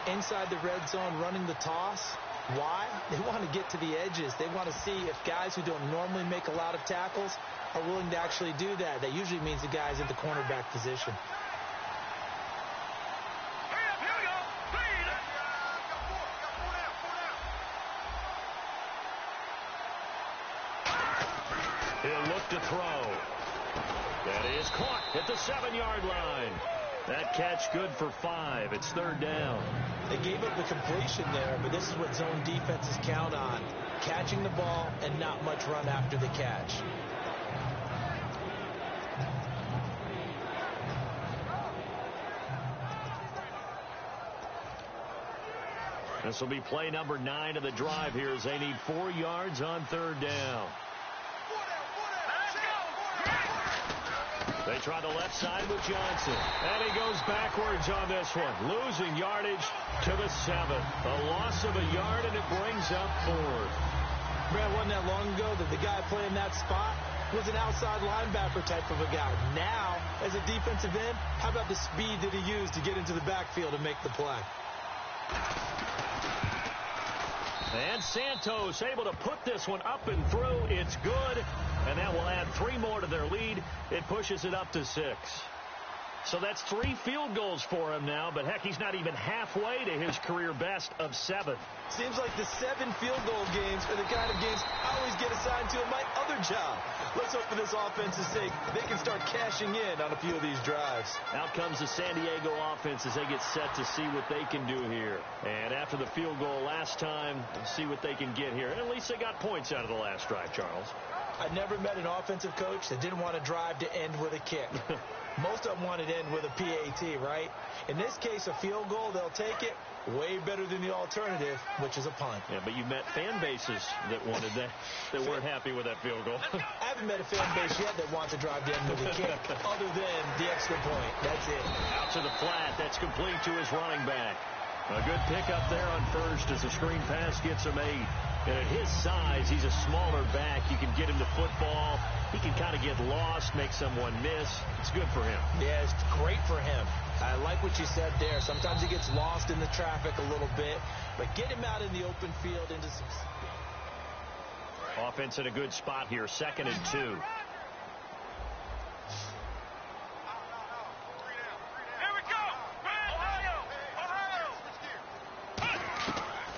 Inside the red zone running the toss. Why? They want to get to the edges. They want to see if guys who don't normally make a lot of tackles are willing to actually do that. That usually means the guy's at the cornerback position. He'll look to throw. That is caught at the 7-yard line. That catch good for 5. It's third down. They gave up the completion there, but this is what zone defenses count on. Catching the ball and not much run after the catch. This will be play number 9 of the drive here as they need 4 yards on third down. They try the left side with Johnson. And he goes backwards on this one. Losing yardage to the 7th. A loss of a yard, and it brings up 4th. Brad, wasn't that long ago that the guy playing that spot was an outside linebacker type of a guy. Now, as a defensive end, how about the speed that he used to get into the backfield and make the play? And Santos able to put this one up and through. It's good. And that will add 3 more to their lead. It pushes it up to 6. So that's 3 field goals for him now. But, heck, he's not even halfway to his career best of 7. Seems like the 7 field goal games are the kind of games I always get assigned to in my other job. Let's hope for this offense's sake they can start cashing in on a few of these drives. Out comes the San Diego offense as they get set to see what they can do here. And after the field goal last time, we'll see what they can get here. At least they got points out of the last drive, Charles. I never met an offensive coach that didn't want to drive to end with a kick. Most of them wanted to end with a PAT, right? In this case, a field goal, they'll take it. Way better than the alternative, which is a punt. Yeah, but you met fan bases that wanted that, that weren't happy with that field goal. I haven't met a fan base yet that wants to drive to end with a kick, other than the extra point. That's it. Out to the flat. That's complete to his running back. A good pickup there on first as the screen pass gets him 8. And at his size, he's a smaller back. You can get him the football. He can kind of get lost, make someone miss. It's good for him. Yeah, it's great for him. I like what you said there. Sometimes he gets lost in the traffic a little bit. But get him out in the open field into some... Offense in a good spot here. 2nd and 2.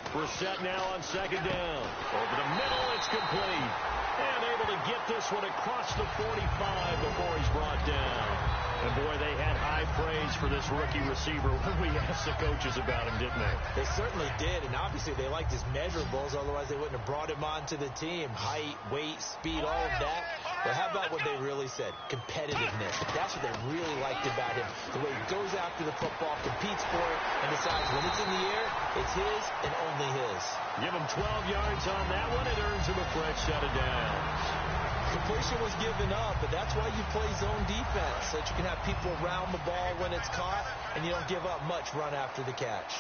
Brissett now on 2nd down. Over the middle, it's complete. And able to get this one across the 45 before he's brought down. And, boy, they had high praise for this rookie receiver when we asked the coaches about him, didn't they? They certainly did, and obviously they liked his measurables, otherwise they wouldn't have brought him onto the team. Height, weight, speed, all of that. But how about what they really said? Competitiveness. That's what they really liked about him. The way he goes after the football, competes for it, and decides when it's in the air, it's his and only his. Give him 12 yards on that one. It earns him a fresh set of downs. Completion was given up, but that's why you play zone defense, so that you can have people around the ball when it's caught, and you don't give up much run after the catch.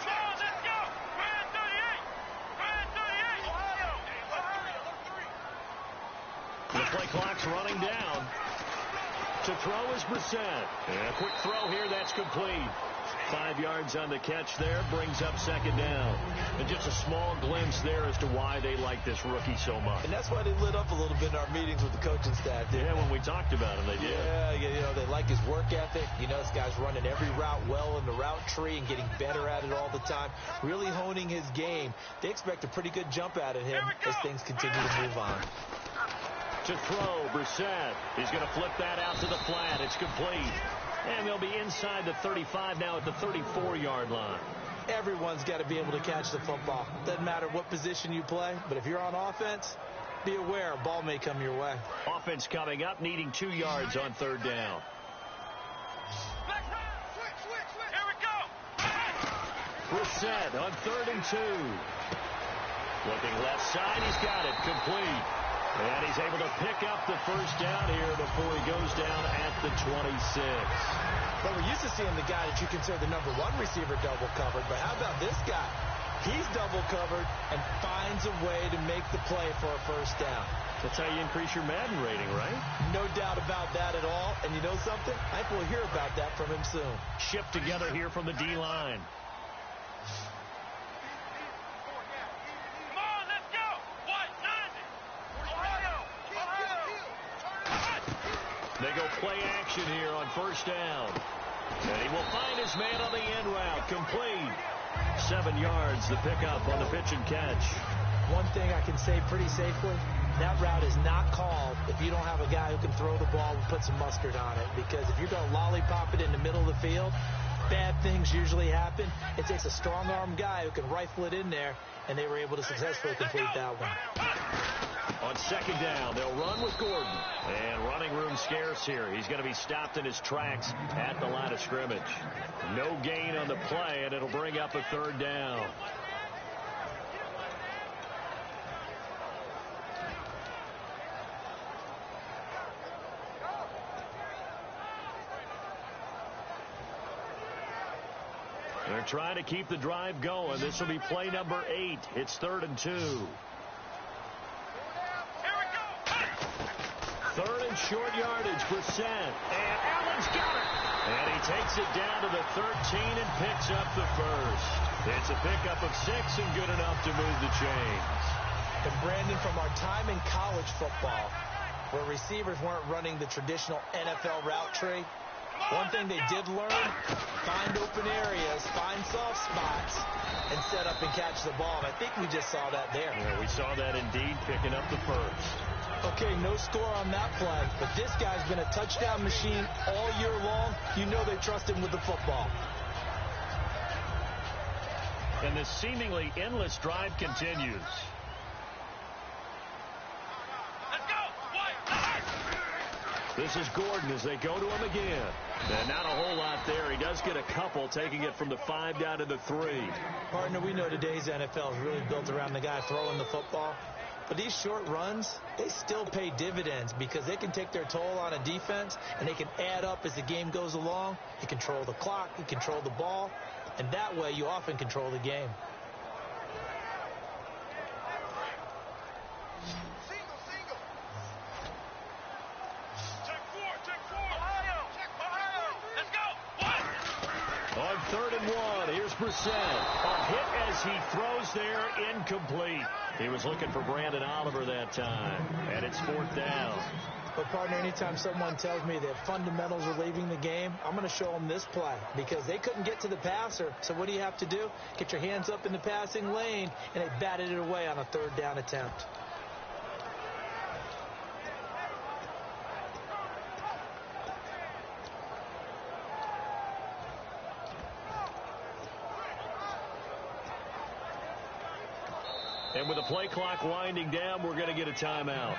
Let's go. Brand 38. Ohio. The play clock's running down. To throw is Brissett. And a quick throw here, that's complete. 5 yards on the catch there, brings up 2nd down. And just a small glimpse there as to why they like this rookie so much. And that's why they lit up a little bit in our meetings with the coaching staff. Yeah, when we talked about him, they did. Yeah, you know, they like his work ethic. You know, this guy's running every route well in the route tree and getting better at it all the time. Really honing his game. They expect a pretty good jump out of him as things continue to move on. To throw, Brissett. He's going to flip that out to the flat. It's complete. And they'll be inside the 35 now at the 34-yard line. Everyone's got to be able to catch the football. Doesn't matter what position you play, but if you're on offense, be aware a ball may come your way. Offense coming up, needing 2 yards on third down. Here we go. We're set on 3rd and 2. Looking left side, he's got it, complete. And he's able to pick up the first down here before he goes down at the 26. Well, we're used to seeing the guy that you consider the #1 receiver double covered, but how about this guy? He's double covered and finds a way to make the play for a first down. That's how you increase your Madden rating, right? No doubt about that at all. And you know something? I think we'll hear about that from him soon. Shipped together here from the D-line. Come on, let's go. What? 90. Ohio. They go play action here on first down. And he will find his man on the end route. Complete. 7 yards, the pickup on the pitch and catch. One thing I can say pretty safely, that route is not called if you don't have a guy who can throw the ball and put some mustard on it. Because if you're going to lollipop it in the middle of the field, bad things usually happen. It takes a strong-arm guy who can rifle it in there, and they were able to successfully complete that one. On second down, they'll run with Gordon. And running room scarce here. He's going to be stopped in his tracks at the line of scrimmage. No gain on the play, and it'll bring up a third down. They're trying to keep the drive going. This will be play number 8. It's 3rd and 2. 3rd and short yardage for Brissett. And Allen's got it. And he takes it down to the 13 and picks up the first. It's a pickup of 6 and good enough to move the chains. And Brandon, from our time in college football, where receivers weren't running the traditional NFL route tree, one thing they did learn, find open areas, find soft spots, and set up and catch the ball. And I think we just saw that there. Yeah, we saw that indeed, picking up the first. Okay, no score on that play, but this guy's been a touchdown machine all year long. You know they trust him with the football. And this seemingly endless drive continues. Let's go. This is Gordon as they go to him again. And not a whole lot there. He does get a couple, taking it from the 5 down to the 3. Partner, we know today's NFL is really built around the guy throwing the football. But these short runs, they still pay dividends because they can take their toll on a defense and they can add up as the game goes along. You control the clock, you control the ball, and that way you often control the game. Check 4. Ohio. Let's go. On 3rd and 1, here's Brissett. A hit as he throws there, incomplete. He was looking for Brandon Oliver that time, and it's 4th down. But, partner, anytime someone tells me that fundamentals are leaving the game, I'm going to show them this play because they couldn't get to the passer. So what do you have to do? Get your hands up in the passing lane, and they batted it away on a 3rd down attempt. And with the play clock winding down, we're going to get a timeout.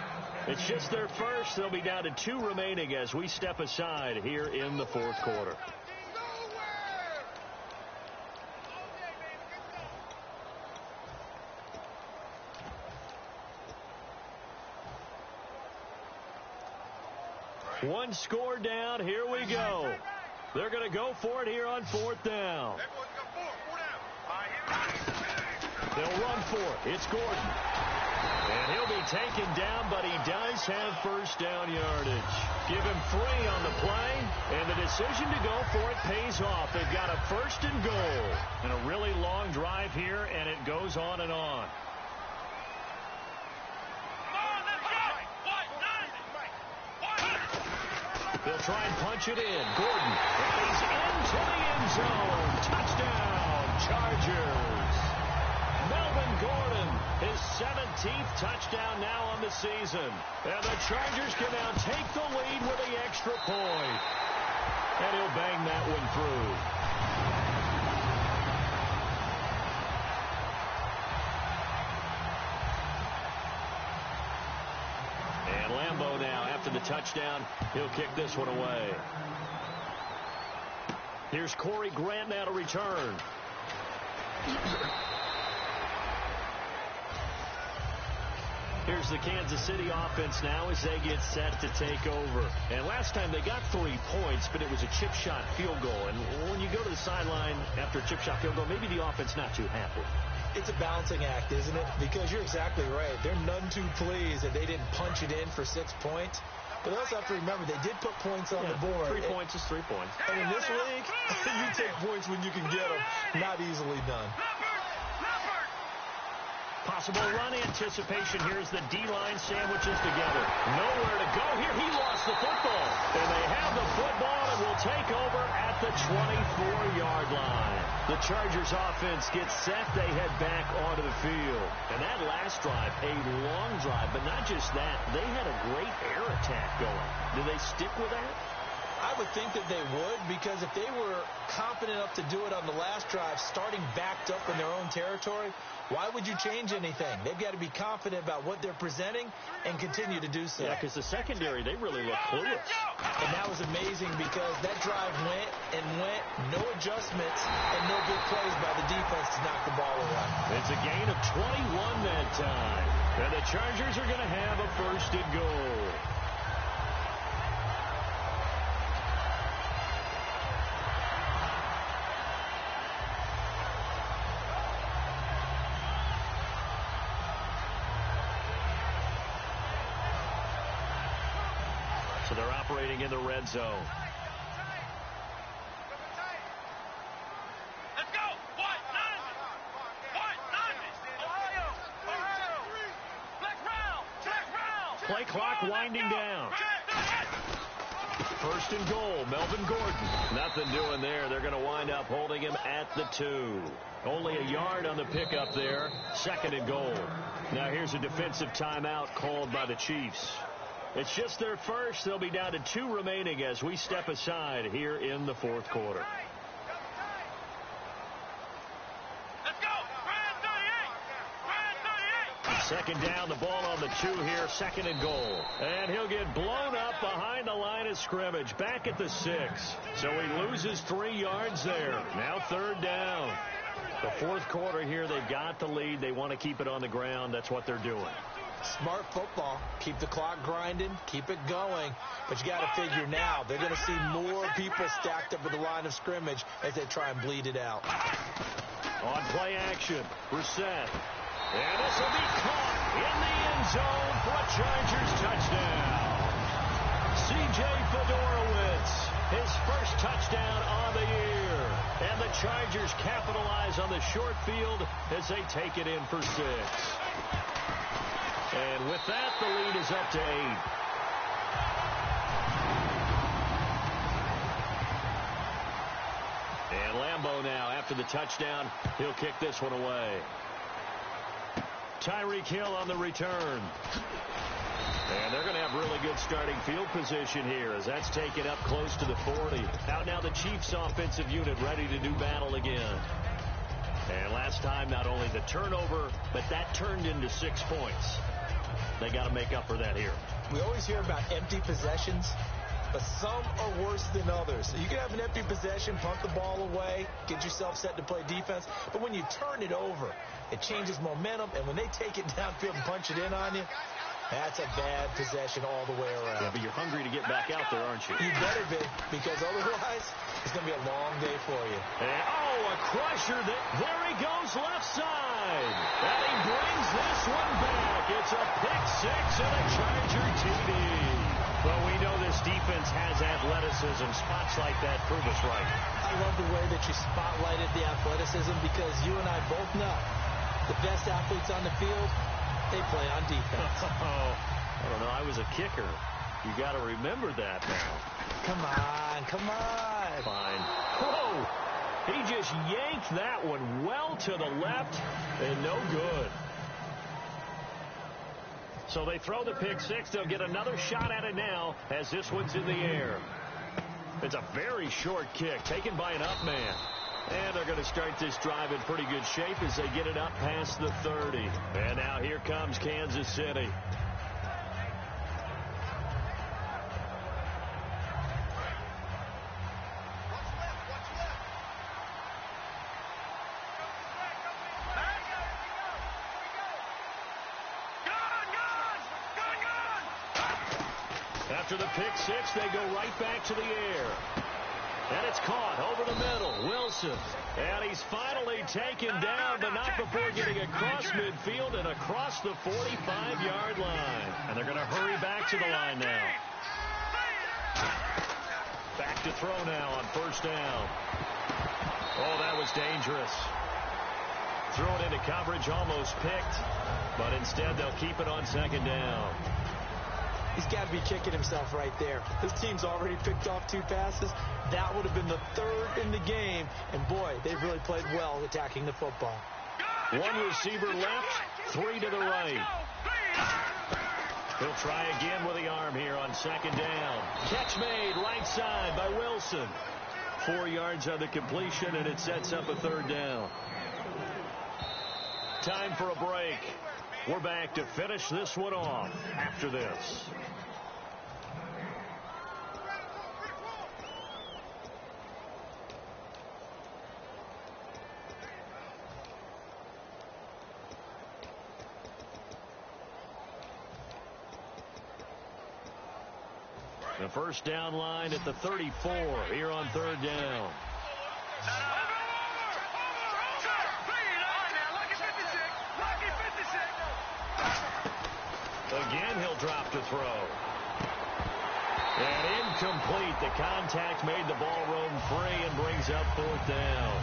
It's just their first. They'll be down to 2 remaining as we step aside here in the 4th quarter. One score down. Here we go. They're going to go for it here on 4th down. They'll run for it. It's Gordon. And he'll be taken down, but he does have first down yardage. Give him 3 on the play, and the decision to go for it pays off. They've got a 1st and goal. And a really long drive here, and it goes on and on. They'll try and punch it in. Gordon is into the end zone. Touchdown, Chargers. Melvin Gordon, his 17th touchdown now on the season. And the Chargers can now take the lead with the extra point. And he'll bang that one through. Lambeau now after the touchdown. He'll kick this one away. Here's Corey Grant now to return. Here's the Kansas City offense now as they get set to take over. And last time they got 3 points, but it was a chip shot field goal. And when you go to the sideline after a chip shot field goal, maybe the offense not too happy. It's a balancing act, isn't it? Because you're exactly right. They're none too pleased that they didn't punch it in for 6 points. But they also have to remember they did put points on the board. 3 points is 3 points. And in this league, you take points when you can get them. Not easily done. Possible run anticipation. Here's the D-line sandwiches together. Nowhere to go here. He lost the football. And they have the football and will take over at the 24-yard line. The Chargers offense gets set. They head back onto the field. And that last drive, a long drive, but not just that. They had a great air attack going. Do they stick with that? I would think that they would, because if they were confident enough to do it on the last drive, starting backed up in their own territory, why would you change anything? They've got to be confident about what they're presenting and continue to do so. Yeah, because the secondary, they really look clueless. And that was amazing because that drive went and went, no adjustments, and no big plays by the defense to knock the ball away. It's a gain of 21 that time. And the Chargers are going to have a first and goal. So they're operating in the red zone. Let's go. What? Ohio. Flex round. Play clock winding down. First and goal, Melvin Gordon. Nothing doing there. They're going to wind up holding him at the 2. Only a yard on the pickup there. Second and goal. Now here's a defensive timeout called by the Chiefs. It's just their first. They'll be down to 2 remaining as we step aside here in the fourth quarter. Let's go. Brand 38. Second down, the ball on the 2 here. Second and goal. And he'll get blown up behind the line of scrimmage. Back at the 6. So he loses 3 yards there. Now third down. The fourth quarter here, they've got the lead. They want to keep it on the ground. That's what they're doing. Smart football. Keep the clock grinding. Keep it going. But you got to figure now they're going to see more people stacked up at the line of scrimmage as they try and bleed it out. On play action, Brissett. And this will be caught in the end zone for a Chargers touchdown. C.J. Fedorowicz, his first touchdown on the year. And the Chargers capitalize on the short field as they take it in for 6. And with that, the lead is up to 8. And Lambeau now, after the touchdown, he'll kick this one away. Tyreek Hill on the return. And they're going to have really good starting field position here as that's taken up close to the 40. Out now the Chiefs offensive unit ready to do battle again. And last time, not only the turnover, but that turned into 6 points. They got to make up for that here. We always hear about empty possessions, but some are worse than others. So you can have an empty possession, punt the ball away, get yourself set to play defense. But when you turn it over, it changes momentum. And when they take it downfield and punch it in on you, that's a bad possession all the way around. Yeah, but you're hungry to get back out there, aren't you? You better be, because otherwise it's going to be a long day for you. And, a crusher. There he goes left side. And he brings this one back. It's a pick 6 and a Charger TD. Well, we know this defense has athleticism. Spots like that prove us right. I love the way that you spotlighted the athleticism because you and I both know the best athletes on the field, they play on defense. I don't know. I was a kicker. You got to remember that now. Come on. Fine. Whoa! He just yanked that one well to the left and no good. So they throw the pick 6. They'll get another shot at it now as this one's in the air. It's a very short kick taken by an up man. And they're going to start this drive in pretty good shape as they get it up past the 30. And now here comes Kansas City. After the pick six, they go right back to the air. And it's caught over the middle. Wilson. And he's finally taken down, but not before getting across midfield and across the 45-yard line. And they're going to hurry back to the line now. Back to throw now on first down. Oh, that was dangerous. Throw it into coverage, almost picked. But instead, they'll keep it on second down. He's got to be kicking himself right there. His team's already picked off 2 passes. That would have been the 3rd in the game. And, boy, they've really played well attacking the football. 1 receiver left, 3 to the right. He'll try again with the arm here on second down. Catch made right side by Wilson. 4 yards on the completion, and it sets up a 3rd down. Time for a break. We're back to finish this one off after this. The first down line at the 34 here on 3rd down. Again, he'll drop to throw. And incomplete. The contact made the ball roam free and brings up 4th down.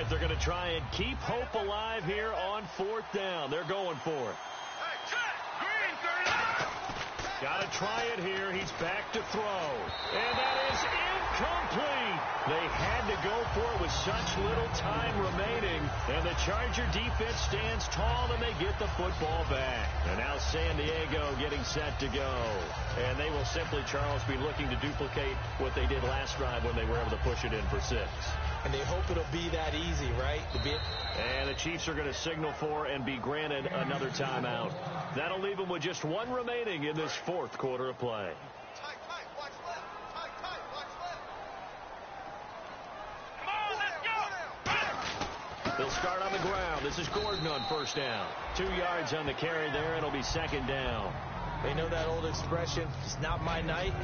They're going to try and keep hope alive here on 4th down. They're going for it. Got to try it here. He's back to throw. And that is incomplete. They had to go for it with such little time remaining. And the Charger defense stands tall and they get the football back. And now San Diego getting set to go. And they will simply, Charles, be looking to duplicate what they did last drive when they were able to push it in for 6. And they hope it'll be that easy, right? And the Chiefs are going to signal for and be granted another timeout. That'll leave them with just 1 remaining in this 4th quarter of play. They'll start on the ground. This is Gordon on first down. 2 yards on the carry there. It'll be second down. They know that old expression, it's not my night.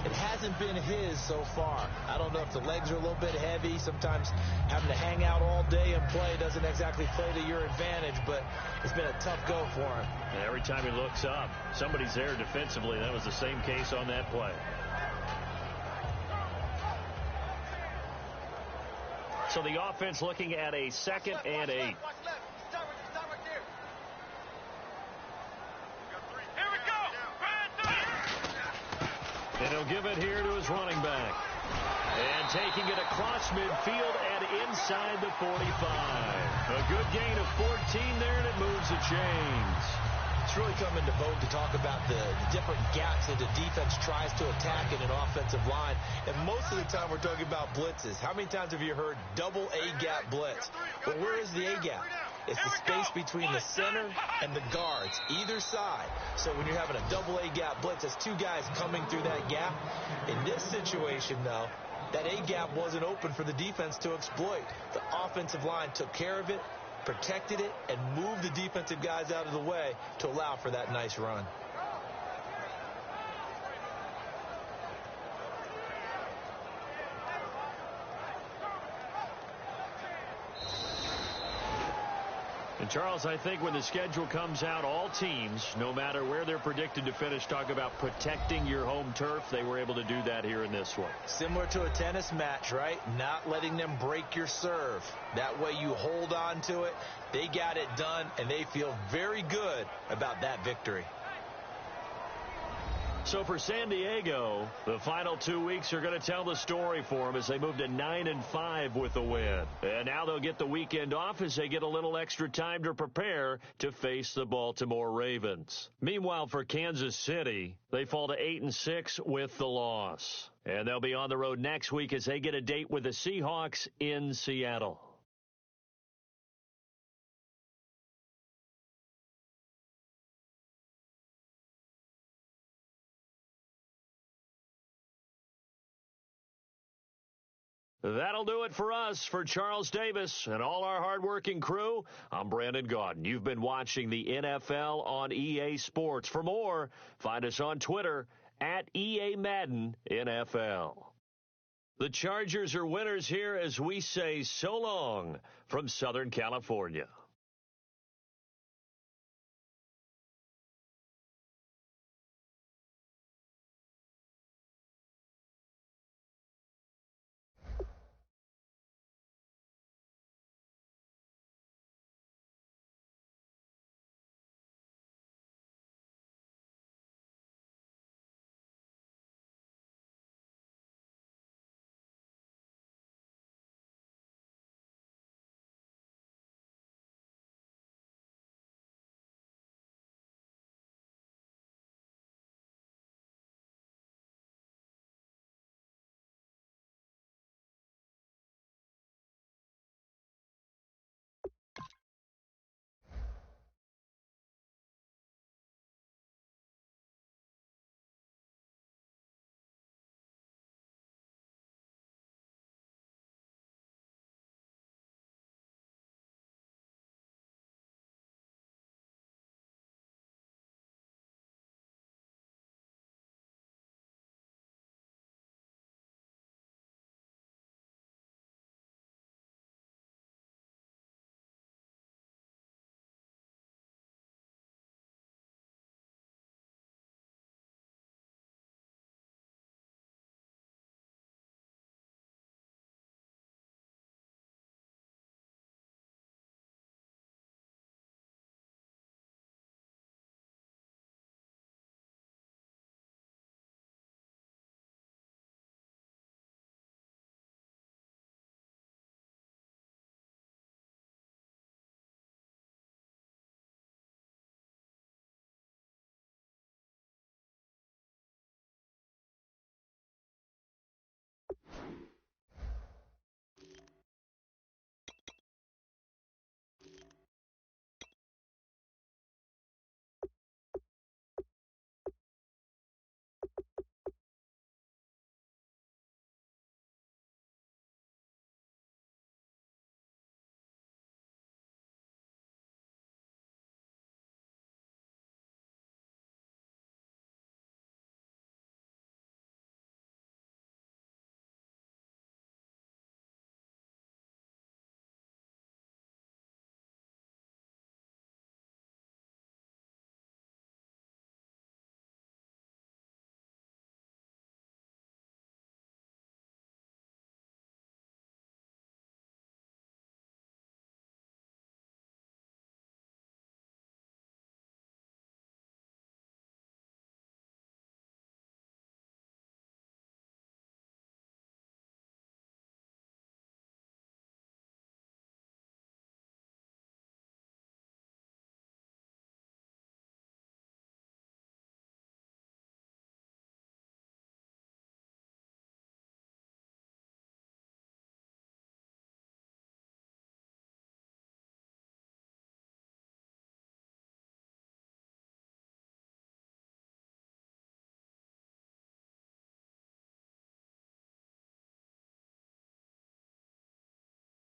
It hasn't been his so far. I don't know if the legs are a little bit heavy. Sometimes having to hang out all day and play doesn't exactly play to your advantage, but it's been a tough go for him. And every time he looks up, somebody's there defensively. That was the same case on that play. So the offense looking at a 2nd and 8. And he'll give it here to his running back. And taking it across midfield and inside the 45. A good gain of 14 there, and it moves the chains. It's really come into vogue to talk about the different gaps that the defense tries to attack in an offensive line. And most of the time we're talking about blitzes. How many times have you heard double A-gap blitz? Well, where is the A-gap? It's the space between the center and the guards, either side. So when you're having a double A-gap blitz, that's 2 guys coming through that gap. In this situation, though, that A-gap wasn't open for the defense to exploit. The offensive line took care of it, protected it, and moved the defensive guys out of the way to allow for that nice run. And, Charles, I think when the schedule comes out, all teams, no matter where they're predicted to finish, talk about protecting your home turf. They were able to do that here in this one. Similar to a tennis match, right? Not letting them break your serve. That way you hold on to it. They got it done, and they feel very good about that victory. So for San Diego, the final 2 weeks are going to tell the story for them as they move to 9-5 with the win. And now they'll get the weekend off as they get a little extra time to prepare to face the Baltimore Ravens. Meanwhile, for Kansas City, they fall to 8-6 with the loss. And they'll be on the road next week as they get a date with the Seahawks in Seattle. That'll do it for us. For Charles Davis and all our hardworking crew, I'm Brandon Gaudin. You've been watching the NFL on EA Sports. For more, find us on Twitter at EA Madden NFL. The Chargers are winners here as we say so long from Southern California.